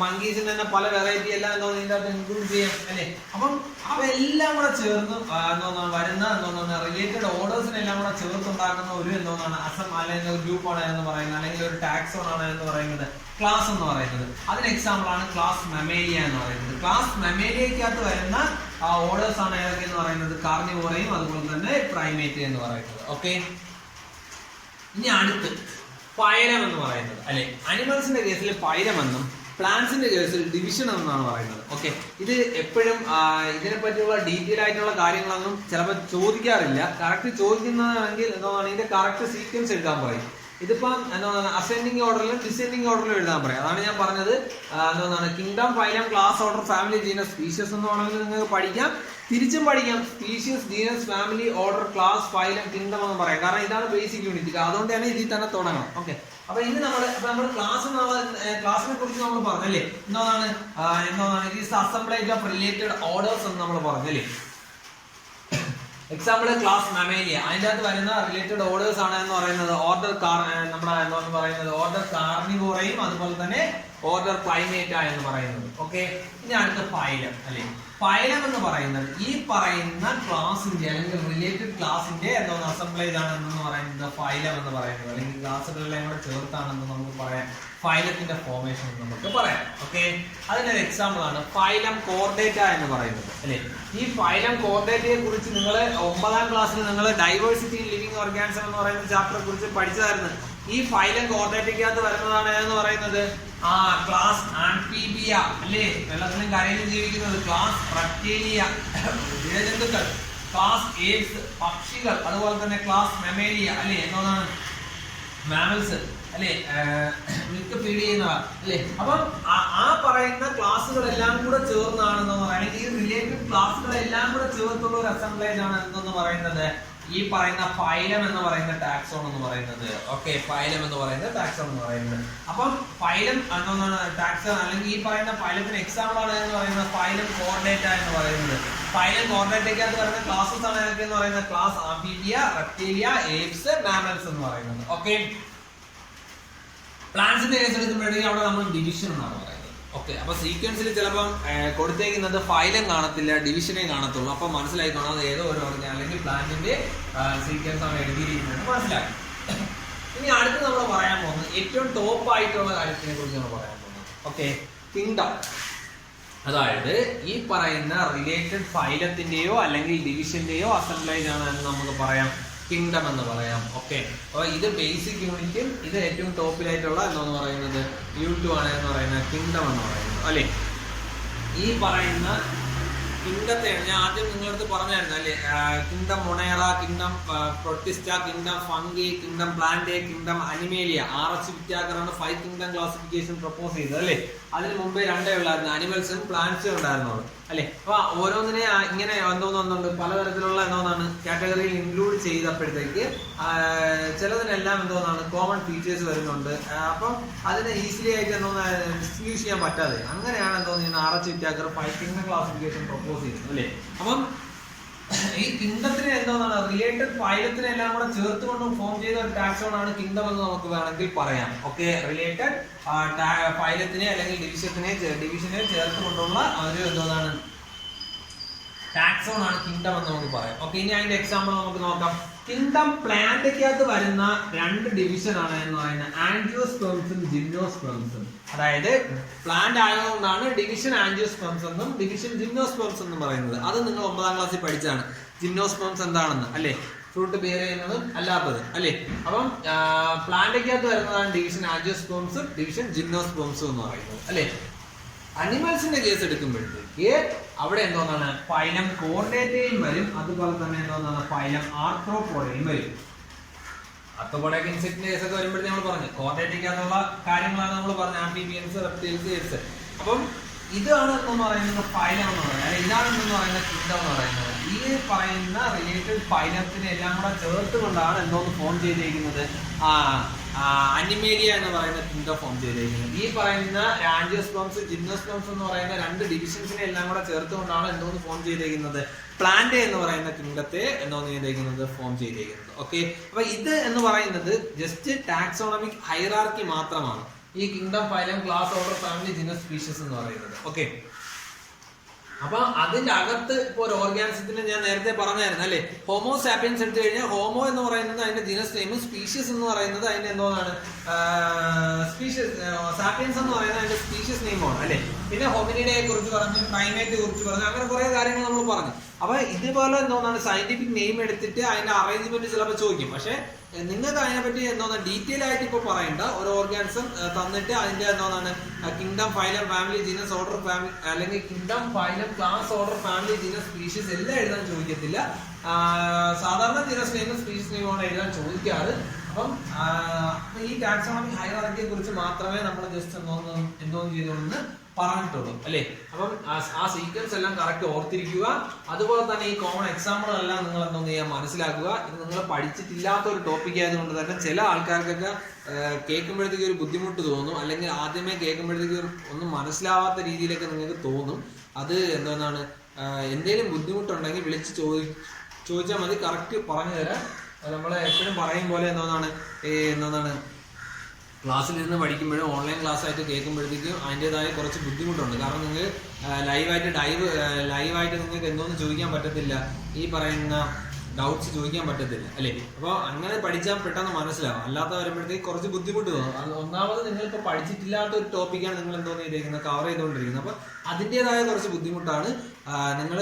മങ്കീസിന്റെ തന്നെ പല വെറൈറ്റി എല്ലാം ഇതിന്റെ അകത്ത് ഇൻക്ലൂഡ് ചെയ്യാം അല്ലെ. അപ്പം അവയെല്ലാം കൂടെ ചേർന്ന് വരുന്ന റിലേറ്റഡ് ഓർഡേഴ്സിനെല്ലാം കൂടെ ചേർത്തുണ്ടാക്കുന്ന ഒരു അല്ലെങ്കിൽ ഒരു ഗ്രൂപ്പാണ് എന്ന് പറയുന്നത്, അല്ലെങ്കിൽ ഒരു ടാക്സോൺ ആണ് എന്ന് പറയുന്നത് ക്ലാസ് എന്ന് പറയുന്നത്. അതിന് എക്സാമ്പിൾ ആണ് ക്ലാസ് മമേലിയ എന്ന് പറയുന്നത്. ക്ലാസ് മമേലിയക്കകത്ത് വരുന്ന ഓർഡേഴ്സ് ആണ് ഏതൊക്കെ എന്ന് പറയുന്നത് കാർണിവോറയും അതുപോലെ തന്നെ പ്രൈമേറ്റ് എന്ന് പറയുന്നത്. ഓക്കെ, ഇനി അടുത്ത് ഫൈലം എന്ന് പറയുന്നത് അല്ലെ. അനിമൽസിന്റെ കേസിൽ ഫൈലം എന്നും പ്ലാന്റ്സിന്റെ കേസിൽ ഡിവിഷൻ എന്നാണ് പറയുന്നത്. ഓക്കെ, ഇത് എപ്പോഴും ഇതിനെ പറ്റിയുള്ള ഡീറ്റെയിൽ ആയിട്ടുള്ള കാര്യങ്ങളൊന്നും ചിലപ്പോൾ ചോദിക്കാറില്ല. കറക്റ്റ് ചോദിക്കുന്നതാണെങ്കിൽ എന്താണ് ഇതിന്റെ കറക്റ്റ് സീക്വൻസ് എഴുതാൻ പറയും. ഇതിപ്പം എന്താണ് അസെൻഡിങ് ഓർഡറിലും ഡിസെൻഡിങ് ഓർഡറിലും എഴുതാൻ പറയാം. അതാണ് ഞാൻ പറഞ്ഞത് എന്താണ് kingdom, phylum, class, order, family, genus, species എന്ന് വേണമെങ്കിൽ നിങ്ങൾക്ക് പഠിക്കാം, തിരിച്ചും പഠിക്കാം. Species, genus, family, order, class, phylum, kingdom എന്ന് പറയാം. കാരണം ഇതാണ് ബേസിക് യൂണിറ്റ്. അതുകൊണ്ട് തന്നെ ഇതിൽ തന്നെ തുടങ്ങണം. ഓക്കെ, അപ്പൊ ഇനി നമ്മൾ ക്ലാസിനെ കുറിച്ച് നമ്മൾ പറഞ്ഞല്ലേ. എന്താണ് it is assemblage of related orders എന്ന് നമ്മൾ പറഞ്ഞല്ലേ. എക്സാമ്പിൾ ക്ലാസ് മമേലിയ, അതിൻ്റെ അകത്ത് വരുന്ന റിലേറ്റഡ് ഓർഡേഴ്സ് ആണ് എന്ന് പറയുന്നത് ഓർഡർ ഓർഡർ കാർണിവോറയും അതുപോലെ തന്നെ ഓർഡർ പ്രൈമേറ്റ എന്ന് പറയുന്നത്. ഓക്കെ, ഇനി അടുത്ത ഫൈലം അല്ലെ. ഫൈലം എന്ന് പറയുന്നത് ഈ പറയുന്ന ക്ലാസിന്റെ അല്ലെങ്കിൽ റിലേറ്റഡ് ക്ലാസിന്റെ അസംബ്ലേജ് ആണെന്ന് പറയുന്നത് ഫൈലം എന്ന് പറയുന്നത്, അല്ലെങ്കിൽ ക്ലാസുകളെല്ലാം കൂടെ ചേർത്താണെന്ന് നമുക്ക് പറയാം ഫൈലത്തിന്റെ ഫോർമേഷൻ എന്ന് നമുക്ക് പറയാം. ഓക്കെ, അതിനൊരു എക്സാമ്പിൾ ആണ് ഫൈലം കോർഡേറ്റ എന്ന് പറയുന്നത് അല്ലെ. ഈ ഫൈലം കോർഡേറ്റയെ കുറിച്ച് നിങ്ങൾ 9ാം ക്ലാസ്സിൽ നിങ്ങൾ ഡൈവേഴ്സിറ്റി ഇൻ ലിവിംഗ് ഓർഗാനിസം എന്ന് പറയുന്ന ചാപ്റ്ററെ കുറിച്ച് പഠിച്ചതായിരുന്നു. ഈ ഫൈലം കോർഡേറ്റയ്ക്കകത്ത് വരുന്നതാണ് എന്ന് പറയുന്നത് ക്ലാസ് ആംഫീബിയ അല്ലേ, വെള്ളത്തിലും കരയിലും ജീവിക്കുന്നത്, ക്ലാസ് റെപ്റ്റീലിയ ഇഴജന്തുക്കൾ, ക്ലാസ് ഏപ്സ് പക്ഷികൾ, അതുപോലെ തന്നെ ക്ലാസ് മമേലിയ അല്ലെ എന്നതാണ് മാമൽസ് അല്ലെ, മിൽക്ക് ഫീഡ് ചെയ്യുന്നവ അല്ലെ. അപ്പം ആ പറയുന്ന ക്ലാസ്സുകളെല്ലാം കൂടെ ചേർന്നാണെന്ന് പറയുന്നത്, ഈ റിലേറ്റഡ് ക്ലാസ്സുകളെല്ലാം കൂടെ ചേർത്തുള്ള ഒരു അസംബ്ലേജ് ആണ് എന്തെന്ന് പറയുന്നത് ഈ പറയുന്ന ഫൈലം എന്ന് പറയുന്ന ടാക്സോൺ എന്ന് പറയുന്നത്. ഓക്കെ, ഫൈലം എന്ന് പറയുന്ന ടാക്സോൺ എന്ന് പറയുന്നത്. അപ്പം ഫൈലം എന്താണ് ടാക്സോൺ, അല്ലെങ്കിൽ ഈ പറയുന്ന ഫൈലത്തിന് എക്സാമ്പിൾ ആണ് എന്ന് പറയുന്നത് ഫൈലം കോർഡേറ്റ എന്ന് പറയുന്നത്. ഫൈലം കോർഡേറ്റയ്ക്കകത്ത് വരുന്ന ക്ലാസ്സസ് ആണ് ഏതൊക്കെ എന്ന് പറയുന്നത് ക്ലാസ് ആംഫീബിയ, റെപ്റ്റീലിയ, ഏപ്സ്, മാമൽസ് എന്ന് പറയുന്നത്. ഓക്കെ, പ്ലാന്റ്സിന്റെ കേസ് എടുക്കുമ്പോഴത്തേക്ക് അവിടെ നമ്മൾ ഡിവിഷൻ എന്നാണ് പറയുന്നത്. ഓക്കെ, അപ്പൊ സീക്വൻസിൽ ചിലപ്പം കൊടുത്തേക്കുന്നത് ഫൈലം കാണത്തില്ല, ഡിവിഷനെ കാണത്തുള്ളൂ. അപ്പൊ മനസ്സിലായിക്കോണം അത് ഏതോ ഒരു ഓർഗൻ അല്ലെങ്കിൽ പ്ലാന്റിന്റെ സീക്വൻസ് ആണ് എഴുതിയിരിക്കുന്നത് മനസ്സിലാക്കി. ഇനി അടുത്ത് നമ്മൾ പറയാൻ പോകുന്നത് ഏറ്റവും ടോപ്പ് ആയിട്ടുള്ള കാര്യത്തിനെ കുറിച്ചാണ് പറയാൻ പോകുന്നത്. Okay, kingdom. അതായത് ഈ പറയുന്ന റിലേറ്റഡ് ഫൈലത്തിന്റെയോ അല്ലെങ്കിൽ ഡിവിഷന്റെയോ അസംബ്ലേജ് ആണ് എന്ന് നമുക്ക് പറയാം കിങ്ഡം എന്ന് പറയാം. ഓക്കെ, അപ്പോൾ ഇത് ബേസിക് യൂണിറ്റും ഇത് ഏറ്റവും ടോപ്പിലായിട്ടുള്ള എന്താന്ന് പറയുന്നത് U2 ആണ് എന്ന് പറയുന്നത് കിങ്ഡം എന്ന് പറയുന്നത് അല്ലേ. ഈ പറയുന്ന കിങ്ഡത്തെ ഞാൻ ആദ്യം നിങ്ങളടുത്ത് പറഞ്ഞായിരുന്നു അല്ലേ, kingdom monera, kingdom protista, kingdom fungi, kingdom plant, kingdom Animalia, RS വിറ്റ്യാക്കറാണ് 5 kingdom classification propose ചെയ്തത് അല്ലേ. അതിന് മുമ്പേ 2 ഉള്ളായിരുന്നു, അനിമൽസും പ്ലാന്റ്സും ഉണ്ടായിരുന്നുള്ളൂ അല്ലെ. അപ്പൊ ഓരോന്നിനെ ഇങ്ങനെ എന്തോന്നുണ്ട് പലതരത്തിലുള്ള എന്തോന്നാണ് കാറ്റഗറിയിൽ ഇൻക്ലൂഡ് ചെയ്തപ്പോഴത്തേക്ക് ചിലതിനെല്ലാം എന്തോന്നാണ് കോമൺ ഫീച്ചേഴ്സ് വരുന്നുണ്ട്. അപ്പം അതിനെ ഈസിലി ആയിട്ട് എന്തോന്ന് ഡിസ്റ്റിങ്വിഷ് ചെയ്യാൻ പറ്റാതെ അങ്ങനെയാണ് എന്തോന്ന് RS വിറ്റ്യാക്കർ 5 കിങ്ഡം ക്ലാസിഫിക്കേഷൻ പ്രപ്പോസ് ചെയ്തത് അല്ലേ. അപ്പം ഈ കിങ്ഡത്തിന് എന്തോന്നാണ് റിലേറ്റഡ് ഫൈലത്തിനെ എല്ലാം കൂടെ ചേർത്തുകൊണ്ട് ഫോം ചെയ്ത ഒരു ടാക്സോൺ ആണ് കിങ്ഡം എന്ന് നമുക്ക് വേണമെങ്കിൽ പറയാം. ഓക്കെ, റിലേറ്റഡ് ഫൈലത്തിനെ അല്ലെങ്കിൽ ഡിവിഷനെ ചേർത്തുകൊണ്ടുള്ള ഒരു എന്തോന്നാണ് ടാക്സോൺ ആണ് കിങ്ഡം എന്ന് നമുക്ക് പറയാം. ഓക്കെ, ഇനി അതിന്റെ എക്സാമ്പിൾ നമുക്ക് നോക്കാം. കിങ്ഡം പ്ലാന്റൊക്കെയകത്ത് വരുന്ന 2 ഡിവിഷൻ ആണ് എന്ന് പറയുന്നത് ആൻജിയോസ്പെർമ്സും ജിംനോസ്പെർമ്സും. അതായത് പ്ലാന്റ് ആയതുകൊണ്ടാണ് ഡിവിഷൻ ആൻജിയോസ്പെർമ്സ് എന്നും ഡിവിഷൻ ജിംനോസ്പെർമ്സ് എന്നും പറയുന്നത്. അത് നിങ്ങൾ 9ാം ക്ലാസ്സിൽ പഠിച്ചാണ് ജിംനോസ്പെർമ്സ് എന്താണെന്ന് അല്ലേ, ഫ്രൂട്ട് ബെയർ ചെയ്യുന്നതും അല്ലാത്തത് അല്ലേ. അപ്പം പ്ലാന്റൊക്കെയകത്ത് വരുന്നതാണ് ഡിവിഷൻ ആൻജിയോസ്പെർമ്സും ഡിവിഷൻ ജിംനോസ്പെർമ്സും എന്ന് പറയുന്നത് അല്ലേ. അനിമൽസിന്റെ കേസ് എടുക്കുമ്പോഴത്തേക്ക് അവിടെ എന്തോന്നാണ് ഫൈലം കോർഡേറ്റയും വരും, അതുപോലെ തന്നെ എന്തോന്നാണ് ഫൈലം ആർത്രോപോഡയും വരും. ആർത്രോപോഡയ്ക്ക് ഇൻസെക്ടിന്റെ കേസൊക്കെ വരുമ്പോഴത്തേക്ക് നമ്മൾ പറഞ്ഞു കോർഡേറ്റയ്ക്കകത്തുള്ള കാര്യങ്ങളാണ് നമ്മൾ പറഞ്ഞത്, ആംഫിബിയൻസ്, റെപ്റ്റൈൽസ്, എറ്റ്സ്. അപ്പം ഇതാണ് എന്ന് പറയുന്നത് ഫൈലം എന്ന് പറയുന്നത്, അല്ലെങ്കിൽ ഇതാണ് എന്ന് പറയുന്ന കിങ്ഡം എന്ന് പറയുന്നത്. ഈ പറയുന്ന റിലേറ്റഡ് ഫൈലത്തിനെ എല്ലാം കൂടെ ചേർത്തുകൊണ്ടാണ് എന്തോന്ന് ഫോം ചെയ്തിരിക്കുന്നത് അനിമേലിയ എന്ന് പറയുന്ന കിങ്ഡം ഫോം ചെയ്തിരിക്കുന്നത്. ഈ പറയുന്ന ആൻജിയോസ്പെർമ്സ്, ജിംനോസ്പെർമ്സ് എന്ന് പറയുന്ന 2 ഡിവിഷൻസിനെ എല്ലാം കൂടെ ചേർത്തുകൊണ്ടാണ് എന്തോന്ന് ഫോം ചെയ്തിരിക്കുന്നത് പ്ലാന്റ് എന്ന് പറയുന്ന കിങ്ഡത്തെ എന്തോന്ന് ചെയ്തിരിക്കുന്നത് ഫോം ചെയ്തിരിക്കുന്നത്. ഓക്കെ, അപ്പൊ ഇത് എന്ന് പറയുന്നത് ജസ്റ്റ് ടാക്സോണമിക് ഹൈറാർക്കി മാത്രമാണ് ഈ kingdom, phylum, class, order, family, genus, species എന്ന് പറയുന്നത്. ഓക്കെ, അപ്പൊ അതിന്റെ അകത്ത് ഇപ്പൊ ഒരു ഓർഗാനിസത്തിന് ഞാൻ നേരത്തെ പറഞ്ഞായിരുന്നു അല്ലെ, ഹോമോ സാപ്പിയൻസ് എടുത്തു കഴിഞ്ഞാൽ ഹോമോ എന്ന് പറയുന്നത് അതിന്റെ ജീനസ് നെയിമും സ്പീഷീസ് എന്ന് പറയുന്നത് അതിന്റെ എന്തോന്നാണ് സ്പീഷീസ്, സാപ്പിയൻസ് എന്ന് പറയുന്നത് അതിന്റെ സ്പീഷീസ് നെയിമാണ് അല്ലെ. പിന്നെ ഹോമിനിഡയെ കുറിച്ച് പറഞ്ഞു, പ്രൈമേറ്റ് കുറിച്ച് പറഞ്ഞു, അങ്ങനെ കുറെ കാര്യങ്ങൾ നമ്മൾ പറഞ്ഞു. അപ്പൊ ഇതുപോലെ എന്തോന്നാണ് സയന്റിഫിക് നെയിം എടുത്തിട്ട് അതിന്റെ അറേഞ്ച്മെന്റ് ചിലപ്പോൾ ചോദിക്കും. പക്ഷെ നിങ്ങൾക്ക് അതിനെപ്പറ്റി എന്തോന്നാ ഡീറ്റെയിൽ ആയിട്ട് ഇപ്പൊ പറയണ്ട, ഒരു ഓർഗാനിസം തന്നിട്ട് അതിന്റെ എന്തോന്നാണ് kingdom, phylum, family, genus, order, family, അല്ലെങ്കിൽ kingdom, phylum, class, order, family, genus, species എല്ലാം എഴുതാൻ ചോദിക്കത്തില്ല. സാധാരണ ജീനസ് നെയിമും സ്പീഷീസ് നെയിമാണ് എഴുതാൻ ചോദിക്കാറ്. അപ്പം ഈ ടാക്സോണമിക് ഹൈറാർക്കിയെ കുറിച്ച് മാത്രമേ നമ്മൾ ജസ്റ്റ് എന്തോന്ന് ചെയ്തോന്ന് പറഞ്ഞിട്ടുള്ളൂ അല്ലേ. അപ്പം ആ സീക്വൻസ് എല്ലാം കറക്റ്റ് ഓർത്തിരിക്കുക. അതുപോലെ തന്നെ ഈ കോമൺ എക്സാമ്പിളെല്ലാം നിങ്ങൾ എന്തോന്ന് ചെയ്യാൻ മനസ്സിലാക്കുക. ഇത് നിങ്ങൾ പഠിച്ചിട്ടില്ലാത്ത ഒരു ടോപ്പിക് ആയതുകൊണ്ട് തന്നെ ചില ആൾക്കാർക്കൊക്കെ കേൾക്കുമ്പോഴത്തേക്ക് ഒരു ബുദ്ധിമുട്ട് തോന്നും, അല്ലെങ്കിൽ ആദ്യമേ കേൾക്കുമ്പോഴത്തേക്ക് ഒന്നും മനസ്സിലാവാത്ത രീതിയിലൊക്കെ നിങ്ങൾക്ക് തോന്നും. അത് എന്താണ് എന്തെങ്കിലും ബുദ്ധിമുട്ടുണ്ടെങ്കിൽ വിളിച്ച് ചോദിച്ചാൽ മതി, കറക്റ്റ് പറഞ്ഞു തരാം. നമ്മൾ എപ്പോഴും പറയും പോലെ എന്താണ് ക്ലാസ്സിലിരുന്ന് പഠിക്കുമ്പോഴും ഓൺലൈൻ ക്ലാസ് ആയിട്ട് കേൾക്കുമ്പോഴത്തേക്കും അതിൻ്റെതായ കുറച്ച് ബുദ്ധിമുട്ടുണ്ട്. കാരണം നിങ്ങൾ ലൈവായിട്ട് നിങ്ങൾക്ക് എന്തോന്ന് ചോദിക്കാൻ പറ്റത്തില്ല, ഈ പറയുന്ന ഡൗട്ട്സ് ചോദിക്കാൻ പറ്റത്തില്ല അല്ലേ. അപ്പോൾ അങ്ങനെ പഠിച്ചാൽ പെട്ടെന്ന് മനസ്സിലാവും, അല്ലാത്ത വരുമ്പോഴത്തേക്ക് കുറച്ച് ബുദ്ധിമുട്ട് തോന്നും. അത് ഒന്നാമത് നിങ്ങളിപ്പോൾ പഠിച്ചിട്ടില്ലാത്ത ഒരു ടോപ്പിക്കാണ് നിങ്ങൾ എന്തോന്ന് ചെയ്തിരിക്കുന്നത് കവർ ചെയ്തുകൊണ്ടിരിക്കുന്നത്. അപ്പോൾ അതിൻ്റെതായ കുറച്ച് ബുദ്ധിമുട്ടാണ്. നിങ്ങൾ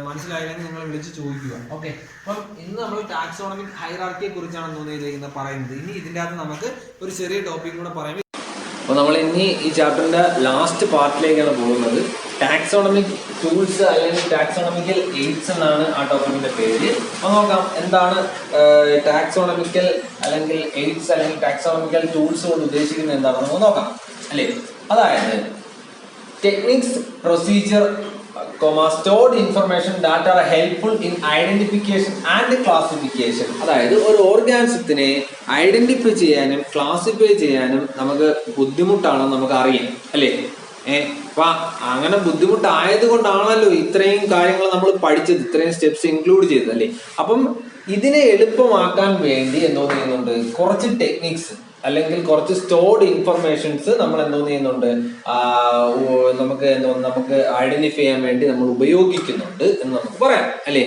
മനസ്സിലായില്ലെങ്കിൽ നിങ്ങൾ വിളിച്ച് ചോദിക്കുക. ഓക്കെ, അപ്പം ഇന്ന് നമ്മൾ ടാക്സോണമിക് ഹൈറാർക്കിയെ കുറിച്ചാണ് എന്തോന്ന് ചെയ്തിരിക്കുന്നത് പറയുന്നത്. ഇനി ഇതിൻ്റെ അകത്ത് നമുക്ക് ഒരു ചെറിയ ടോപ്പിക് കൂടെ പറയാം. അപ്പോൾ നമ്മൾ ഇനി ഈ ചാപ്റ്ററിന്റെ ലാസ്റ്റ് പാർട്ടിലേക്കാണ് പോകുന്നത്. ടാക്സോണമിക് ടൂൾസ് അല്ലെങ്കിൽ ടാക്സോണമിക്കൽ എയ്ഡ്സ് എന്നാണ് ആ ടോപ്പിക്കിന്റെ പേര്. അപ്പോൾ നോക്കാം എന്താണ് ടാക്സോണമിക്കൽ അല്ലെങ്കിൽ എയ്ഡ്സ് അല്ലെങ്കിൽ ടാക്സോണമിക്കൽ ടൂൾസ് കൊണ്ട് ഉദ്ദേശിക്കുന്നത് എന്താണെന്ന് നമുക്ക് നോക്കാം അല്ലേ. അതായത് techniques, procedure, stored information that are helpful in identification and classification. അതായത് ഒരു ഓർഗാനിസത്തിനെ ഐഡന്റിഫൈ ചെയ്യാനും ക്ലാസിഫൈ ചെയ്യാനും നമുക്ക് ബുദ്ധിമുട്ടാണെന്ന് നമുക്ക് അറിയാം അല്ലേ. അപ്പൊ അങ്ങനെ ബുദ്ധിമുട്ടായത് കൊണ്ടാണല്ലോ ഇത്രയും കാര്യങ്ങൾ നമ്മൾ പഠിച്ചത്, ഇത്രയും സ്റ്റെപ്സ് ഇൻക്ലൂഡ് ചെയ്തത് അല്ലേ. അപ്പം ഇതിനെ എളുപ്പമാക്കാൻ വേണ്ടി എന്തോ ചെയ്യുന്നുണ്ട്, കുറച്ച് ടെക്നിക്സ് അല്ലെങ്കിൽ കുറച്ച് സ്റ്റോർഡ് ഇൻഫർമേഷൻസ് നമ്മൾ എന്തോന്ന് ചെയ്യുന്നുണ്ട്, നമുക്ക് ഐഡന്റിഫൈ ചെയ്യാൻ വേണ്ടി നമ്മൾ ഉപയോഗിക്കുന്നുണ്ട് എന്ന് നമുക്ക് പറയാം അല്ലേ.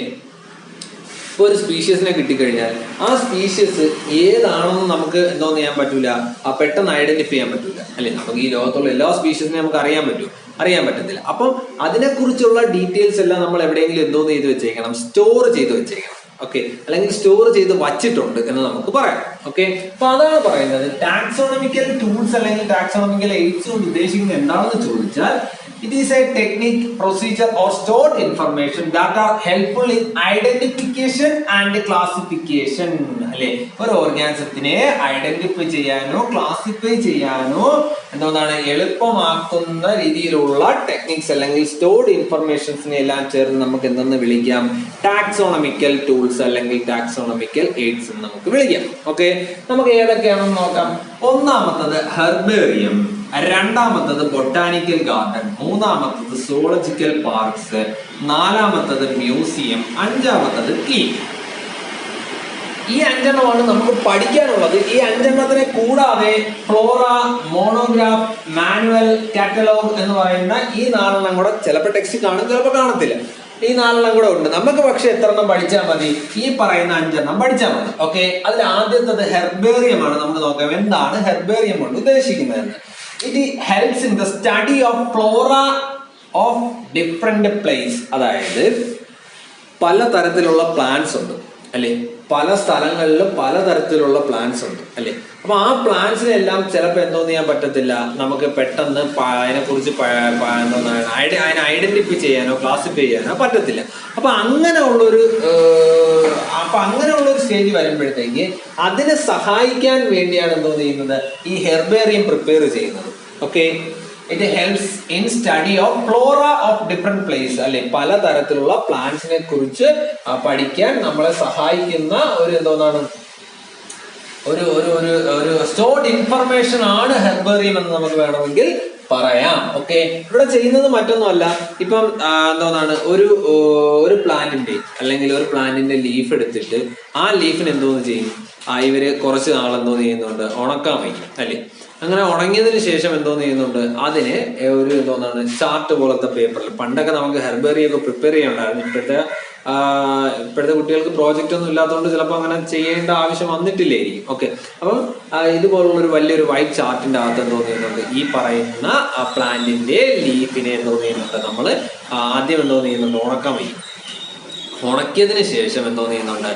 ഒരു സ്പീഷ്യസിനെ കിട്ടിക്കഴിഞ്ഞാൽ ആ സ്പീഷ്യസ് ഏതാണെന്ന് നമുക്ക് എന്തോന്ന് ചെയ്യാൻ പറ്റൂല, പെട്ടെന്ന് ഐഡന്റിഫൈ ചെയ്യാൻ പറ്റൂല അല്ലെ. നമുക്ക് ഈ ലോകത്തുള്ള എല്ലാ സ്പീഷ്യസിനെയും നമുക്ക് അറിയാൻ പറ്റുമോ? അറിയാൻ പറ്റത്തില്ല. അപ്പം അതിനെക്കുറിച്ചുള്ള ഡീറ്റെയിൽസ് എല്ലാം നമ്മൾ എവിടെയെങ്കിലും എന്തോന്ന് ചെയ്ത് വെച്ചേക്കണം, സ്റ്റോർ ചെയ്ത് വെച്ചേക്കണം. ഓക്കെ, അല്ലെങ്കിൽ സ്റ്റോർ ചെയ്ത് വച്ചിട്ടുണ്ട് എന്ന് നമുക്ക് പറയാം. ഓക്കെ, അപ്പൊ അതാണ് പറയുന്നത് ടാക്സോണമിക്കൽ ടൂൾസ് അല്ലെങ്കിൽ ടാക്സോണമിക്കൽ എയ്ഡ്സ് കൊണ്ട് ഉദ്ദേശിക്കുന്നത് എന്താണെന്ന് ചോദിച്ചാൽ it is a technique, procedure or stored information that are helpful in identification and classification. അല്ലെ, ഒരു ഓർഗാനിസത്തിനെ ഐഡന്റിഫൈ ചെയ്യാനോ ക്ലാസിഫൈ ചെയ്യാനോ എന്താണ് എളുപ്പമാക്കുന്ന രീതിയിലുള്ള ടെക്നിക്സ് അല്ലെങ്കിൽ സ്റ്റോർഡ് ഇൻഫർമേഷൻസിനെ എല്ലാം ചേർന്ന് നമുക്ക് എന്തെന്ന് വിളിക്കാം, ടാക്സോണമിക്കൽ ടൂൾസ് അല്ലെങ്കിൽ ടാക്സോണമിക്കൽ എയ്ഡ്സ് എന്ന് നമുക്ക് വിളിക്കാം. ഓക്കെ, നമുക്ക് ഏതൊക്കെയാണെന്ന് നോക്കാം. ഒന്നാമത്തത് ഹെർബേറിയം, രണ്ടാമത്തത് ബൊട്ടാനിക്കൽ ഗാർഡൻ, മൂന്നാമത്തത് സുവോളജിക്കൽ പാർക്സ്, നാലാമത്തത് മ്യൂസിയം, അഞ്ചാമത്തത് കീ. ഈ അഞ്ചെണ്ണമാണ് നമുക്ക് പഠിക്കാനുള്ളത്. ഈ അഞ്ചെണ്ണത്തിനെ കൂടാതെ ഫ്ലോറ, മോണോഗ്രാഫ്, മാനുവൽ, കാറ്റലോഗ് എന്ന് പറയുന്ന ഈ നാലെണ്ണം കൂടെ ചിലപ്പോൾ ടെക്സ്റ്റ് കാണും, ചിലപ്പോൾ കാണത്തില്ല. ഈ നാലെണ്ണം കൂടെ ഉണ്ട്. നമുക്ക് പക്ഷെ എത്ര എണ്ണം പഠിച്ചാൽ മതി? ഈ പറയുന്ന അഞ്ചെണ്ണം പഠിച്ചാൽ മതി. ഓക്കെ, അതിൽ ആദ്യത്തത് ഹെർബേറിയം ആണ്. നമുക്ക് നോക്കാം എന്താണ് ഹെർബേറിയം കൊണ്ട് ഉദ്ദേശിക്കുന്നതെന്ന്. It helps in the study of Flora of different place. അതായത് പല തരത്തിലുള്ള പ്ലാന്റ്സ് ഉണ്ട് അല്ലെ, പല സ്ഥലങ്ങളിലും പലതരത്തിലുള്ള പ്ലാന്റ്സ് ഉണ്ട് അല്ലെ. അപ്പൊ ആ പ്ലാന്റ്സിനെല്ലാം ചിലപ്പോൾ എന്തോന്ന് ചെയ്യാൻ പറ്റത്തില്ല, നമുക്ക് പെട്ടെന്ന് അതിനെക്കുറിച്ച് അതിനെ ഐഡന്റിഫൈ ചെയ്യാനോ ക്ലാസിഫൈ ചെയ്യാനോ പറ്റത്തില്ല. അപ്പൊ അങ്ങനെയുള്ളൊരു സ്റ്റേജ് വരുമ്പോഴത്തേക്ക് അതിനെ സഹായിക്കാൻ വേണ്ടിയാണ് എന്തോന്ന് ചെയ്യുന്നത്, ഈ ഹെർബേറിയം പ്രിപ്പയർ ചെയ്യുന്നത്. Okay, it helps in study of Flora of different place അല്ലെ, പലതരത്തിലുള്ള പ്ലാന്റ്സിനെ കുറിച്ച് പഠിക്കാൻ നമ്മളെ സഹായിക്കുന്ന ഒരു എന്തോന്നാണ് ഒരു സ്റ്റോർഡ് ഇൻഫർമേഷൻ ആണ് ഹെർബേറിയം എന്ന് നമുക്ക് വേണമെങ്കിൽ പറയാം. ഓക്കെ, ഇവിടെ ചെയ്യുന്നത് മറ്റൊന്നുമല്ല, ഇപ്പം എന്തോന്നാണ് ഒരു പ്ലാന്റിന്റെ അല്ലെങ്കിൽ ഒരു പ്ലാന്റിന്റെ ലീഫ് എടുത്തിട്ട് ആ ലീഫിന് എന്തോന്ന് ചെയ്യും, ഇവര് കുറച്ച് നാളെന്തോന്ന് ചെയ്യുന്നുണ്ട്, ഉണക്കാൻ വയ്ക്കും അല്ലെ. അങ്ങനെ ഉണങ്ങിയതിന് ശേഷം എന്തോന്ന് ചെയ്യുന്നുണ്ട്, അതിന് ഒരു എന്തോന്നാണ് ചാർട്ട് പോലത്തെ പേപ്പറിൽ, പണ്ടൊക്കെ നമുക്ക് ഹെർബേറിയം ഒക്കെ പ്രിപ്പയർ ചെയ്യണ്ടായിരുന്നു. ഇപ്പോഴത്തെ കുട്ടികൾക്ക് പ്രോജക്റ്റ് ഒന്നും ഇല്ലാത്തതുകൊണ്ട് ചിലപ്പോൾ അങ്ങനെ ചെയ്യേണ്ട ആവശ്യം വന്നിട്ടില്ലായിരിക്കും. ഓക്കെ, അപ്പം ഇതുപോലുള്ളൊരു വലിയൊരു വൈറ്റ് ചാർട്ടിന്റെ അകത്ത് എന്തോന്ന് ചെയ്യുന്നുണ്ട്, ഈ പറയുന്ന പ്ലാന്റിന്റെ ലീഫിനെ എന്തോന്ന് ചെയ്യുന്നുണ്ട്, നമ്മൾ ആദ്യം എന്തോന്ന് ചെയ്യുന്നുണ്ട്, ഉണക്കാൻ വയ്ക്കും. ഉണക്കിയതിന് ശേഷം എന്തോന്ന് ചെയ്യുന്നുണ്ട്,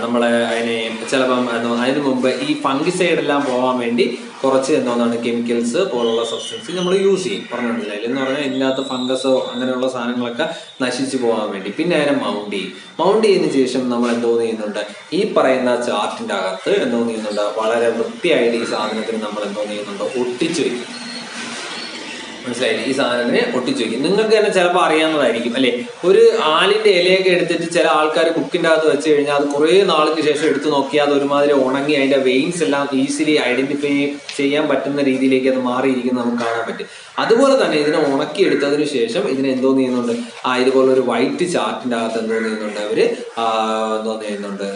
നമ്മള് അതിനെ ചിലപ്പം അതിന് മുമ്പ് ഈ ഫംഗിസൈഡ് എല്ലാം പോകാൻ വേണ്ടി കുറച്ച് എന്തോന്നാണ് കെമിക്കൽസ് പോലുള്ള സബ്സ്റ്റൻസ് നമ്മൾ യൂസ് ചെയ്യും. പറഞ്ഞു മനസ്സിലായില്ല എന്ന് പറഞ്ഞാൽ ഇതിനകത്ത് ഫംഗസോ അങ്ങനെയുള്ള സാധനങ്ങളൊക്കെ നശിച്ചു പോകാൻ വേണ്ടി. പിന്നെ അതിനെ മൗണ്ട് ചെയ്യുന്നതിന് ശേഷം നമ്മൾ എന്തോന്ന് ചെയ്യുന്നുണ്ട്, ഈ പറയുന്ന ചാർട്ടിന്റെ അകത്ത് എന്തോന്ന് ചെയ്യുന്നുണ്ട്, വളരെ വൃത്തിയായിട്ട് ഈ സാധനത്തിന് നമ്മൾ എന്തോന്ന് ചെയ്യുന്നുണ്ട്, ഒട്ടിച്ചു വയ്ക്കും. മനസ്സിലായില്ലേ? ഈ സാധനത്തിനെ ഒട്ടിച്ചു വയ്ക്കും. നിങ്ങൾക്ക് തന്നെ ചിലപ്പോൾ അറിയാവുന്നതായിരിക്കും അല്ലെ, ഒരു ആലിന്റെ ഇലയൊക്കെ എടുത്തിട്ട് ചില ആൾക്കാർ ബുക്കിന്റെ അകത്ത് വെച്ച് കഴിഞ്ഞാൽ അത് കുറേ നാളിന് ശേഷം എടുത്തു നോക്കിയാൽ അത് ഒരുമാതിരി ഉണങ്ങി അതിന്റെ വെയിൻസ് എല്ലാം ഈസിലി ഐഡന്റിഫൈ ചെയ്യാൻ പറ്റുന്ന രീതിയിലേക്ക് അത് മാറിയിരിക്കുന്നത് നമുക്ക് കാണാൻ പറ്റും. അതുപോലെ തന്നെ ഇതിനെ ഉണക്കി എടുത്തതിന് ശേഷം ഇതിനെ എന്തോന്ന് ചെയ്യുന്നുണ്ട്, ഇതുപോലെ ഒരു വൈറ്റ് ചാർട്ടിന്റെ അകത്ത് എന്തോന്ന് ചെയ്യുന്നുണ്ട്, അവര് എന്തോന്ന് ചെയ്യുന്നുണ്ട്,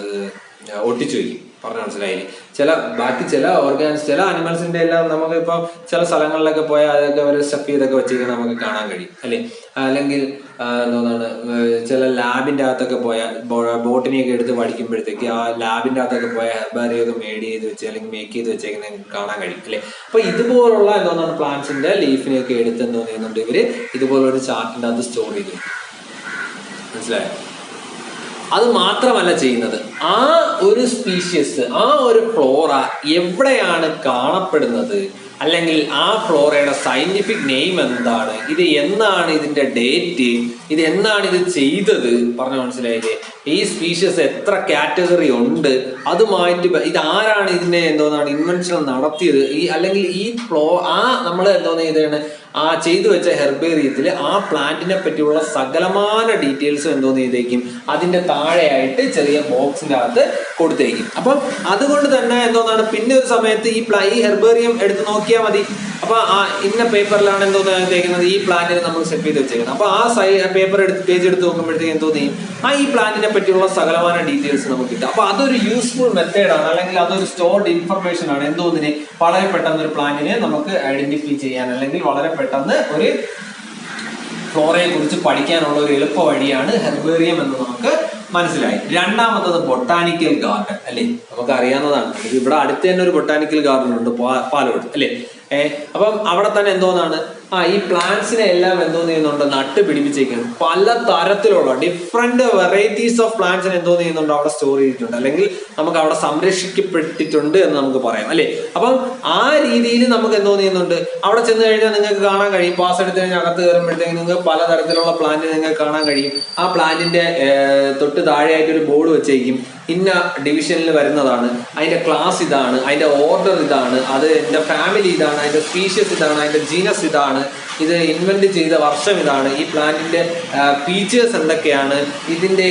ഒട്ടിച്ചു വയ്ക്കും. പറഞ്ഞ മനസ്സിലായില്ലേ? ചില ഓർഗാൻസ്, ചില അനിമൽസിന്റെ എല്ലാം നമുക്ക് ഇപ്പൊ ചില സ്ഥലങ്ങളിലൊക്കെ പോയാൽ അതൊക്കെ അവർ സ്റ്റഫ് ചെയ്തൊക്കെ വെച്ചിരിക്കുന്നത് നമുക്ക് കാണാൻ കഴിയും അല്ലെ. അല്ലെങ്കിൽ എന്താണ്, ചില ലാബിന്റെ അകത്തൊക്കെ പോയാൽ ബോട്ടണിയൊക്കെ എടുത്ത് പഠിക്കുമ്പോഴത്തേക്ക് ആ ലാബിന്റെ അകത്തൊക്കെ പോയാൽ ഹെർബാരിയം ഒക്കെ മേഡ് ചെയ്ത് വെച്ച് അല്ലെങ്കിൽ മേക്ക് ചെയ്ത് വെച്ചേക്കുന്നത് കാണാൻ കഴിയും അല്ലെ. അപ്പൊ ഇതുപോലുള്ള എന്താണ് പ്ലാന്റ്സിന്റെ ലീഫിനെയൊക്കെ എടുത്ത് എന്തോ ചെയ്യുന്നുണ്ട്, ഇവര് ഇതുപോലൊരു ചാർട്ടിന്റെ അകത്ത് സ്റ്റോർ ചെയ്ത്. മനസ്സിലായോ? അത് മാത്രമല്ല ചെയ്യുന്നത്, ആ ഒരു സ്പീഷ്യസ്, ആ ഒരു ഫ്ലോറ എവിടെയാണ് കാണപ്പെടുന്നത്, അല്ലെങ്കിൽ ആ ഫ്ലോറയുടെ സയന്റിഫിക് നെയിം എന്താണ്, ഇത് എന്നാണ് ഇതിന്റെ ഡേറ്റ്, ഇത് എന്നാണ് ഇത് ചെയ്തത്, പറഞ്ഞ മനസ്സിലായില്ലേ? ഈ സ്പീഷ്യസ് എത്ര കാറ്റഗറി ഉണ്ട്, അതുമായിട്ട് ഇത് ആരാണ് ഇതിനെ എന്തോന്നാണ് ഇൻവെൻഷൻ നടത്തിയത്, അല്ലെങ്കിൽ ഈ നമ്മൾ എന്തോന്ന് ചെയ്തതാണ് ചെയ്തു വെച്ച ഹെർബേറിയത്തിൽ ആ പ്ലാന്റിനെ പറ്റിയുള്ള സകലമാന ഡീറ്റെയിൽസും എന്തോന്ന് ചെയ്തേക്കും, അതിന്റെ താഴെയായിട്ട് ചെറിയ ബോക്സിന്റെ അകത്ത് കൊടുത്തേക്കും. അപ്പം അതുകൊണ്ട് തന്നെ എന്തോന്നാണ് പിന്നെ ഒരു സമയത്ത് ഈ ഹെർബേറിയം എടുത്ത് നോക്കിയാൽ മതി. അപ്പൊ ഇന്ന പേപ്പറിലാണ് എന്തോന്ന് തേക്കുന്നത്, ഈ പ്ലാന്റിനെ നമ്മൾ സെറ്റ് ചെയ്ത് വെച്ചേക്കുന്നത്. അപ്പൊ പേപ്പർ പേജ് എടുത്ത് നോക്കുമ്പോഴത്തേക്ക് എന്തോ ചെയ്യും, ഈ പ്ലാന്റിനെ പറ്റിയുള്ള സകലമാന ഡീറ്റെയിൽസ് നമുക്ക് കിട്ടും. അപ്പൊ അതൊരു യൂസ്ഫുൾ മെത്തേഡാണ്, അല്ലെങ്കിൽ അതൊരു സ്റ്റോർഡ് ഇൻഫർമേഷൻ ആണ്. എന്തോന്നിനെ വളരെ പെട്ടെന്ന് ഒരു പ്ലാന്റിനെ നമുക്ക് ഐഡന്റിഫൈ ചെയ്യാൻ, അല്ലെങ്കിൽ വളരെ പെട്ടെന്ന് ഒരു ഫ്ലോറയെ കുറിച്ച് പഠിക്കാനുള്ള ഒരു എളുപ്പ വഴിയാണ് ഹെർബേറിയം എന്ന് നമുക്ക് മനസ്സിലായി. രണ്ടാമത്തത് ബൊട്ടാനിക്കൽ ഗാർഡൻ അല്ലേ, നമുക്ക് അറിയാവുന്നതാണ്. ഇവിടെ അടുത്ത് തന്നെ ഒരു ബൊട്ടാനിക്കൽ ഗാർഡൻ ഉണ്ട് പാലോട് അല്ലേ. അപ്പം അവിടെ തന്നെ എന്തോന്നാണ് ഈ പ്ലാന്റ്സിനെ എല്ലാം എന്തോന്ന് ചെയ്യുന്നുണ്ട്, നട്ട് പിടിപ്പിച്ചേക്കുന്നു. പല തരത്തിലുള്ള ഡിഫറെന്റ് വെറൈറ്റീസ് ഓഫ് പ്ലാന്റ്സിനെ എന്തോന്ന് ചെയ്യുന്നുണ്ട്, അവിടെ സ്റ്റോർ ചെയ്തിട്ടുണ്ട്, അല്ലെങ്കിൽ നമുക്ക് അവിടെ സംരക്ഷിക്കപ്പെട്ടിട്ടുണ്ട് എന്ന് നമുക്ക് പറയാം അല്ലെ. അപ്പം ആ രീതിയിൽ നമുക്ക് എന്തോന്ന് ചെയ്യുന്നുണ്ട്, അവിടെ ചെന്ന് കഴിഞ്ഞാൽ നിങ്ങൾക്ക് കാണാൻ കഴിയും. പാസ് എടുത്ത് കഴിഞ്ഞാൽ അകത്ത് കയറുമ്പോഴത്തേക്ക് നിങ്ങൾക്ക് പലതരത്തിലുള്ള പ്ലാന്റ് നിങ്ങൾക്ക് കാണാൻ കഴിയും. ആ പ്ലാന്റിന്റെ തൊട്ട് താഴെയായിട്ട് ഒരു ബോർഡ് വെച്ചേക്കും, ഇന്ന ഡിവിഷനിൽ വരുന്നതാണ്, അതിന്റെ ക്ലാസ് ഇതാണ്, അതിന്റെ ഓർഡർ ഇതാണ്, അത് എന്റെ ഫാമിലി ഇതാണ്, അതിന്റെ സ്പീഷ്യസ് ഇതാണ്, അതിന്റെ ജീനസ് ഇതാണ്, ഇത് ഇൻവെന്റ് ചെയ്ത വർഷം ഇതാണ്, ഈ പ്ലാന്റിന്റെ ഫീച്ചേഴ്സ് എന്തൊക്കെയാണ്, ഇതിന്റെ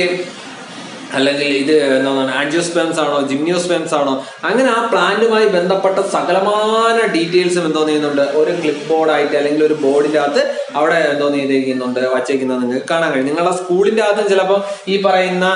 അല്ലെങ്കിൽ ഇത് എന്താണ് ആൻജിയോസ്പെംസ് ആണോ ജിംനിയോസ്പെംസ് ആണോ, അങ്ങനെ ആ പ്ലാന്റുമായി ബന്ധപ്പെട്ട സകലമായ ഡീറ്റെയിൽസും എന്തോന്ന് ചെയ്യുന്നുണ്ട്, ഒരു ക്ലിപ്പ് ബോർഡായിട്ട് അല്ലെങ്കിൽ ഒരു ബോർഡിന്റെ അകത്ത് അവിടെ എന്തോന്ന് ചെയ്തേക്കുന്നുണ്ട്, വച്ചേക്കുന്നത് നിങ്ങൾക്ക് കാണാൻ കഴിയും. നിങ്ങളുടെ സ്കൂളിന്റെ അകത്തും ചിലപ്പോൾ ഈ പറയുന്ന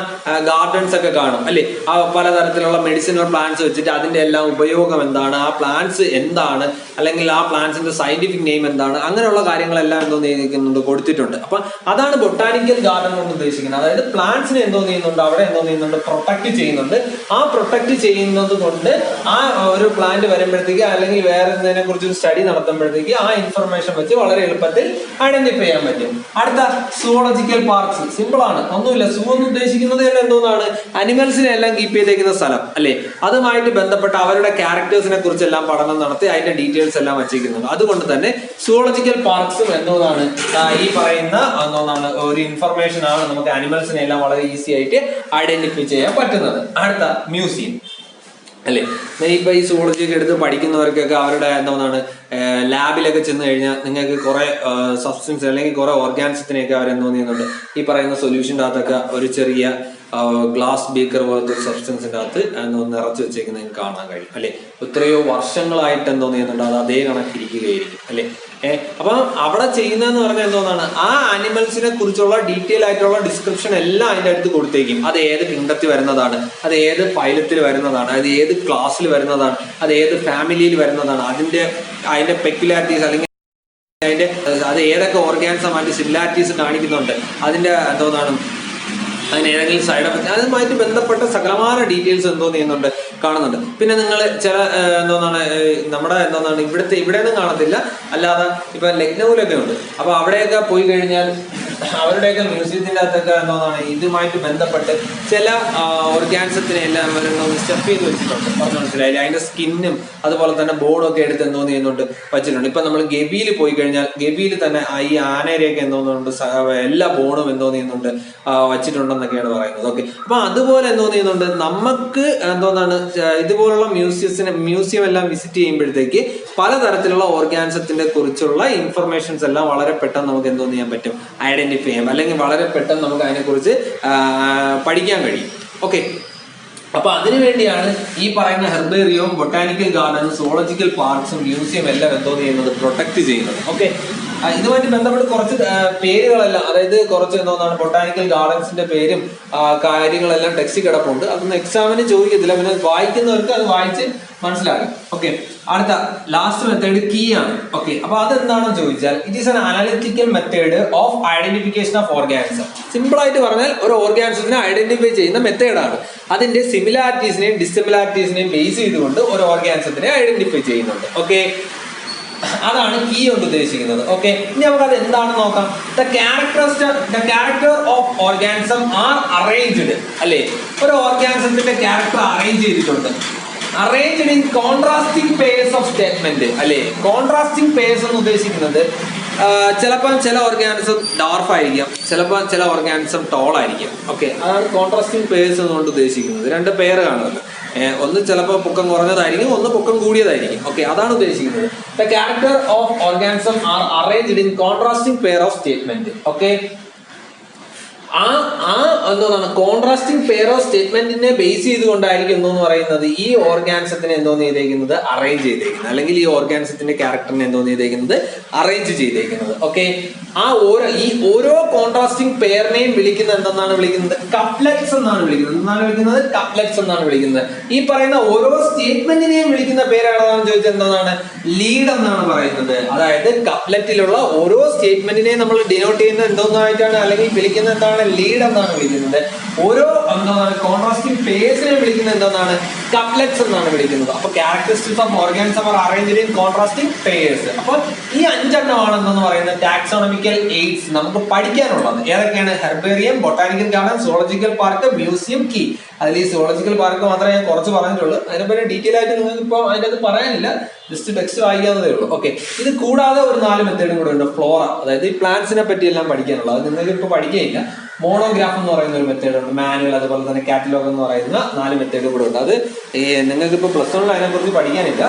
ഗാർഡൻസ് ഒക്കെ കാണും അല്ലെ. ആ പലതരത്തിലുള്ള മെഡിസിനൽ പ്ലാന്റ്സ് വെച്ചിട്ട് അതിന്റെ എല്ലാം ഉപയോഗം എന്താണ്, ആ പ്ലാന്റ്സ് എന്താണ്, അല്ലെങ്കിൽ ആ പ്ലാന്റ്സിന്റെ സയന്റിഫിക് നെയിം എന്താണ്, അങ്ങനെയുള്ള കാര്യങ്ങളെല്ലാം എന്തോന്ന് ചെയ്തിരിക്കുന്നുണ്ട്, കൊടുത്തിട്ടുണ്ട്. അപ്പൊ അതാണ് ബൊട്ടാനിക്കൽ ഗാർഡൻ കൊണ്ട് ഉദ്ദേശിക്കുന്നത്. അതായത് പ്ലാന്റ്സിനെ എന്തോന്ന് ചെയ്യുന്നുണ്ട്, അവിടെ എന്തോന്ന് ചെയ്യുന്നുണ്ട്, പ്രൊട്ടക്ട് ചെയ്യുന്നുണ്ട്. ആ പ്രൊട്ടക്ട് ചെയ്യുന്നത് കൊണ്ട് ആ ഒരു പ്ലാന്റ് വരുമ്പോഴത്തേക്ക് അല്ലെങ്കിൽ വേറെ എന്തിനെ കുറിച്ച് ഒരു സ്റ്റഡി നടത്തുമ്പോഴത്തേക്ക് ആ ഇൻഫർമേഷൻ വെച്ച് വളരെ എളുപ്പത്തിൽ ഐഡന്റിഫൈ ചെയ്യാൻ പറ്റും. അടുത്ത സുവോളജിക്കൽ പാർക്സ്. സിമ്പിൾ ആണ്, ഒന്നുമില്ല. സൂ എന്ന് ഉദ്ദേശിക്കുന്നത് എന്തോന്നാണ്, അനിമൽസിനെ എല്ലാം കീപ്പ് ചെയ്തേക്കുന്ന സ്ഥലം അല്ലെ. അതുമായിട്ട് ബന്ധപ്പെട്ട അവരുടെ ക്യാരക്ടേഴ്സിനെ കുറിച്ചെല്ലാം പഠനം നടത്തി അതിന്റെ ഡീറ്റെയിൽസ് എല്ലാം വച്ചിരിക്കുന്നത്. അതുകൊണ്ട് തന്നെ സുവോളജിക്കൽ പാർക്സും എന്തോന്നാണ്, ഈ പറയുന്ന എന്തോന്നാണ് ഒരു ഇൻഫർമേഷൻ ആണ് നമുക്ക് അനിമൽസിനെ എല്ലാം വളരെ ഈസി ആയിട്ട് ഐഡന്റിഫൈ ചെയ്യാൻ പറ്റുന്നത്. അടുത്ത മ്യൂസിയം അല്ലേ. ഇപ്പൊ ഈ സുവോളജി ഒക്കെ എടുത്ത് പഠിക്കുന്നവർക്കൊക്കെ അവരുടെ എന്താണ് ലാബിലൊക്കെ ചെന്ന് കഴിഞ്ഞാൽ നിങ്ങൾക്ക് കുറെ സബ്സ്റ്റൻസ് അല്ലെങ്കിൽ കുറെ ഓർഗാനിസത്തിനെയൊക്കെ അവരെന്തോന്ന് ചെയ്യുന്നുണ്ട്, ഈ പറയുന്ന സൊല്യൂഷൻ്റെ അകത്തൊക്കെ ഒരു ചെറിയ ഗ്ലാസ് ബീക്കർ പോലത്തെ ഒരു സബ്സ്റ്റൻസിൻ്റെ അകത്ത് നിറച്ച് വെച്ചേക്കുന്നത് കാണാൻ കഴിയും അല്ലെ. എത്രയോ വർഷങ്ങളായിട്ട് എന്തോന്ന് ചെയ്യുന്നുണ്ട്, അത് അതേ കണക്കിരിക്കുകയായിരിക്കും അല്ലെ. അപ്പൊ അവിടെ ചെയ്യുന്നതെന്ന് പറഞ്ഞാൽ എന്തോന്നാണ്, ആ ആനിമൽസിനെ കുറിച്ചുള്ള ഡീറ്റെയിൽ ആയിട്ടുള്ള ഡിസ്ക്രിപ്ഷൻ എല്ലാം അതിൻ്റെ അടുത്ത് കൊടുത്തേക്കും. അത് ഏത് കിങ്ഡത്തിൽ വരുന്നതാണ്, അത് ഏത് ഫൈലത്തിൽ വരുന്നതാണ്, അത് ഏത് ക്ലാസ്സിൽ വരുന്നതാണ്, അത് ഏത് ഫാമിലിയിൽ വരുന്നതാണ്, അതിന്റെ പെക്യുലാരിറ്റീസ് അല്ലെങ്കിൽ അത് ഏതൊക്കെ ഓർഗാനിസമായിട്ട് സിമിലാരിറ്റീസ് കാണിക്കുന്നുണ്ട്, അതിന്റെ എന്തോന്നാണ് അതിന് ഏതെങ്കിലും സൈഡ് എഫക്ട്, അതുമായിട്ട് ബന്ധപ്പെട്ട സകലമായ ഡീറ്റെയിൽസ് എന്തോന്ന് ചെയ്യുന്നുണ്ട്, കാണുന്നുണ്ട്. പിന്നെ നിങ്ങൾ ചില എന്തോന്നാണ് നമ്മുടെ എന്തോന്നാണ് ഇവിടെയൊന്നും കാണത്തില്ല, അല്ലാതെ ഇപ്പൊ ലക്നൌവിലൊക്കെ ഉണ്ട്. അപ്പൊ അവിടെയൊക്കെ പോയി കഴിഞ്ഞാൽ അവരുടെയൊക്കെ മ്യൂസിയത്തിന്റെ അകത്തൊക്കെ എന്തോന്നാണ് ഇതുമായിട്ട് ബന്ധപ്പെട്ട് ചില ഓർഗാനിസത്തിനെ എല്ലാം അവരെന്തോന്ന് സ്റ്റെപ്പ് ചെയ്ത് വെച്ചിട്ടുണ്ട്. പറഞ്ഞു മനസ്സിലായില്ലേ. അതിന്റെ സ്കിന്നും അതുപോലെ തന്നെ ബോണും ഒക്കെ എടുത്ത് എന്തോന്ന് ചെയ്യുന്നുണ്ട്, വച്ചിട്ടുണ്ട്. ഇപ്പൊ നമ്മൾ ഗവിയിൽ പോയി കഴിഞ്ഞാൽ ഗവിയിൽ തന്നെ ഈ ആനയുടെയൊക്കെ എന്തോന്നുണ്ട് എല്ലാ ബോണും എന്തോന്ന് ചെയ്യുന്നുണ്ട്, വച്ചിട്ടുണ്ടെന്നൊക്കെയാണ് പറയുന്നത്. ഓക്കെ. അപ്പൊ അതുപോലെ എന്തോന്ന് ചെയ്യുന്നുണ്ട്, നമുക്ക് എന്തോന്നാണ് ഇതുപോലുള്ള മ്യൂസിയം എല്ലാം വിസിറ്റ് ചെയ്യുമ്പോഴത്തേക്ക് പലതരത്തിലുള്ള ഓർഗാനിസത്തിന്റെ കുറിച്ചുള്ള ഇൻഫർമേഷൻസ് എല്ലാം വളരെ പെട്ടെന്ന് നമുക്ക് എന്തോന്ന് ചെയ്യാൻ പറ്റും, ഐഡന്റിഫൈ ചെയ്യാം, അല്ലെങ്കിൽ വളരെ പെട്ടെന്ന് നമുക്ക് അതിനെക്കുറിച്ച് പഠിക്കാൻ കഴിയും. ഓക്കെ. അപ്പൊ അതിനുവേണ്ടിയാണ് ഈ പറയുന്ന ഹെർബേറിയവും ബൊട്ടാനിക്കൽ ഗാർഡനും സുവോളജിക്കൽ പാർക്സും മ്യൂസിയം എല്ലാം എന്തോന്ന് ചെയ്യുന്നത്, പ്രൊട്ടക്ട് ചെയ്യുന്നത്. ഓക്കെ. ഇതുമായിട്ട് ബന്ധപ്പെട്ട് കുറച്ച് പേരുകളെല്ലാം, അതായത് കുറച്ച് എന്തോന്നാണ് ബൊട്ടാനിക്കൽ ഗാർഡൻസിന്റെ പേരും കാര്യങ്ങളെല്ലാം ടെക്സ്റ്റ് കിടപ്പുണ്ട്. അതൊന്നും എക്സാമിന് ചോദിക്കത്തില്ല, പിന്നെ വായിക്കുന്നവർക്ക് അത് വായിച്ച് മനസ്സിലാകും. ഓക്കെ. അടുത്ത ലാസ്റ്റ് മെത്തേഡ് കീ ആണ്. ഓക്കെ. അപ്പൊ അതെന്താണെന്ന് ചോദിച്ചാൽ it is an analytical method of identification of organism. Simple ആയിട്ട് പറഞ്ഞാൽ ഒരു ഓർഗാനിസത്തിനെ ഐഡന്റിഫൈ ചെയ്യുന്ന മെത്തേഡാണ്. അതിന്റെ സിമിലാരിറ്റീസിനെയും ഡിസിമിലാരിറ്റീസിനെയും ബേസ് ചെയ്തുകൊണ്ട് ഒരു ഓർഗാനിസത്തിനെ ഐഡന്റിഫൈ ചെയ്യുന്നുണ്ട്. ഓക്കെ. അതാണ് കീ കൊണ്ട് ഉദ്ദേശിക്കുന്നത്. ഓക്കെ. ഇനി നമുക്ക് അത് എന്താണെന്ന് നോക്കാം. The character of organism are arranged അല്ലെ. ഒരു ഓർഗാനിസത്തിന്റെ ക്യാരക്ടർ അറേഞ്ച് ചെയ്തിട്ടുണ്ട്. Arranged in contrasting purse of statement അല്ലെ. കോൺട്രാസ്റ്റിംഗ് പേഴ്സ് എന്ന് ഉദ്ദേശിക്കുന്നത് ചിലപ്പോൾ ചില ഓർഗാനിസം ഡാർഫ് ആയിരിക്കാം, ചിലപ്പോൾ ചില ഓർഗാനിസം ടോൾ ആയിരിക്കാം. ഓക്കെ. അതാണ് കോൺട്രാസ്റ്റിംഗ് പേഴ്സ് എന്നുകൊണ്ട് ഉദ്ദേശിക്കുന്നത്. രണ്ട് പേര് കാണുമല്ലോ, ഒന്ന് ചിലപ്പോൾ പൊക്കം കുറഞ്ഞതായിരിക്കും, ഒന്ന് പൊക്കം കൂടിയതായിരിക്കും. ഓക്കെ. അതാണ് ഉദ്ദേശിക്കുന്നത്. The character of organism are arranged in contrasting pair of statement. Okay. എന്താണ് കോൺട്രാസ്റ്റിംഗ് പെയർ ഓഫ് സ്റ്റേറ്റ്മെന്റിനെ ബേസ് ചെയ്തുകൊണ്ടായിരിക്കും എന്തോന്ന് പറയുന്നത് ഈ ഓർഗാനിസത്തിനെ എന്തോന്ന് ചെയ്തേക്കുന്നത്, അറേഞ്ച് ചെയ്തേക്കുന്നത്, അല്ലെങ്കിൽ ഈ ഓർഗാനിസത്തിന്റെ ക്യാരക്ടറിനെ എന്തോന്ന് ചെയ്തേക്കുന്നത്, അറേഞ്ച് ചെയ്തേക്കുന്നത്. ഓക്കെ. ഈ ഓരോ കോൺട്രാസ്റ്റിംഗ് പെയറിനെയും വിളിക്കുന്നത് എന്തെന്നാണ് വിളിക്കുന്നത്, കപ്ലെറ്റ്സ് എന്നാണ് വിളിക്കുന്നത്. കപ്ലെറ്റ്സ് എന്നാണ് വിളിക്കുന്നത്. ഈ പറയുന്ന ഓരോ സ്റ്റേറ്റ്മെന്റിനെയും വിളിക്കുന്ന പേരാണെന്ന് ചോദിച്ചാൽ എന്താണ്, ലീഡ് എന്നാണ് പറയുന്നത്. അതായത് കപ്ലെറ്റിലുള്ള ഓരോ സ്റ്റേറ്റ്മെന്റിനെയും നമ്മൾ ഡിനോട്ട് ചെയ്യുന്നത് എന്തോന്നായിട്ടാണ്, അല്ലെങ്കിൽ വിളിക്കുന്നത് എന്താണ്, എന്താണ് ലീഡ് എന്നാണ് വിളിക്കുന്നത്. ഓരോ എന്താണ് കോൺട്രാസ്റ്റിംഗ് പേഴ്സിനെ വിളിക്കുന്നത് എന്താണ് കപ്ലെറ്റ്സ് എന്നാണ് വിളിക്കുന്നത്. അപ്പൊ characteristics of organism are arranged in contrasting purse. അപ്പോൾ ഈ 5 എണ്ണമാണ് എന്തെന്ന് പറയുന്നത് ടാക്സോണമിക്കൽ എയ്ഡ്സ് നമുക്ക് പഠിക്കാനുള്ളത്. ഏതൊക്കെയാണ്? Herbarium, botanical garden, zoological park, museum, key. അതിൽ ഈ സുവോളജിക്കൽ പാർക്ക് മാത്രമേ ഞാൻ കുറച്ച് പറഞ്ഞിട്ടുള്ളൂ. അതിനെപ്പറ്റി ഡീറ്റെയിൽ ആയിട്ട് നിങ്ങൾക്ക് ഇപ്പോൾ അതിൻ്റെ അത് പറയാനില്ല, ജസ്റ്റ് ടെക്സ്റ്റ് വായിക്കാവുന്നതേ ഉള്ളൂ. ഓക്കെ, ഇത് കൂടാതെ ഒരു 4 മെത്തേഡും കൂടെ ഉണ്ട്. ഫ്ലോറ, അതായത് ഈ പ്ലാന്റ്സിനെ പറ്റി എല്ലാം പഠിക്കാനുള്ളത്. അത് നിങ്ങൾക്ക് ഇപ്പോൾ പഠിക്കുകയില്ല. മോണോഗ്രാഫ് എന്ന് പറയുന്ന ഒരു മെത്തേഡ് ഉണ്ട്, മാനുവൽ, അതുപോലെ തന്നെ കാറ്റലോഗ് എന്ന് പറയുന്ന 4 മെത്തേഡും കൂടെ ഉണ്ട്. അത് നിങ്ങൾക്ക് ഇപ്പോൾ പ്ലസ് 1 അതിനെക്കുറിച്ച് പഠിക്കാനില്ല.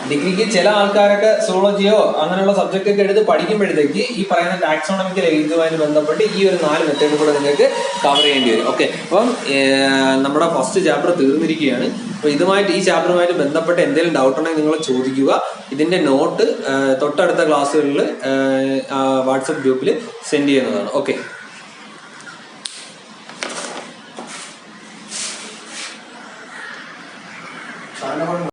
ഡിഗ്രിക്ക് ചില ആൾക്കാരൊക്കെ സുവോളജിയോ അങ്ങനെയുള്ള സബ്ജക്റ്റ് ഒക്കെ എടുത്ത് പഠിക്കുമ്പോഴത്തേക്ക് ഈ പറയുന്ന ടാക്സോണമിക്കൽ എയ്ഡ്സുമായിട്ട് ബന്ധപ്പെട്ട് ഈ ഒരു 4 മെത്തേഡ് കൂടെ നിങ്ങൾക്ക് കവർ ചെയ്യേണ്ടി വരും. ഓക്കെ, അപ്പം നമ്മുടെ ഫസ്റ്റ് ചാപ്റ്റർ തീർന്നിരിക്കുകയാണ്. അപ്പോൾ ഈ ചാപ്റ്ററുമായിട്ട് ബന്ധപ്പെട്ട് എന്തെങ്കിലും ഡൗട്ട് ഉണ്ടെങ്കിൽ നിങ്ങൾ ചോദിക്കുക. ഇതിൻ്റെ നോട്ട് തൊട്ടടുത്ത ക്ലാസ്സുകളിൽ വാട്സപ്പ് ഗ്രൂപ്പിൽ സെൻഡ് ചെയ്യുന്നതാണ്. ഓക്കെ.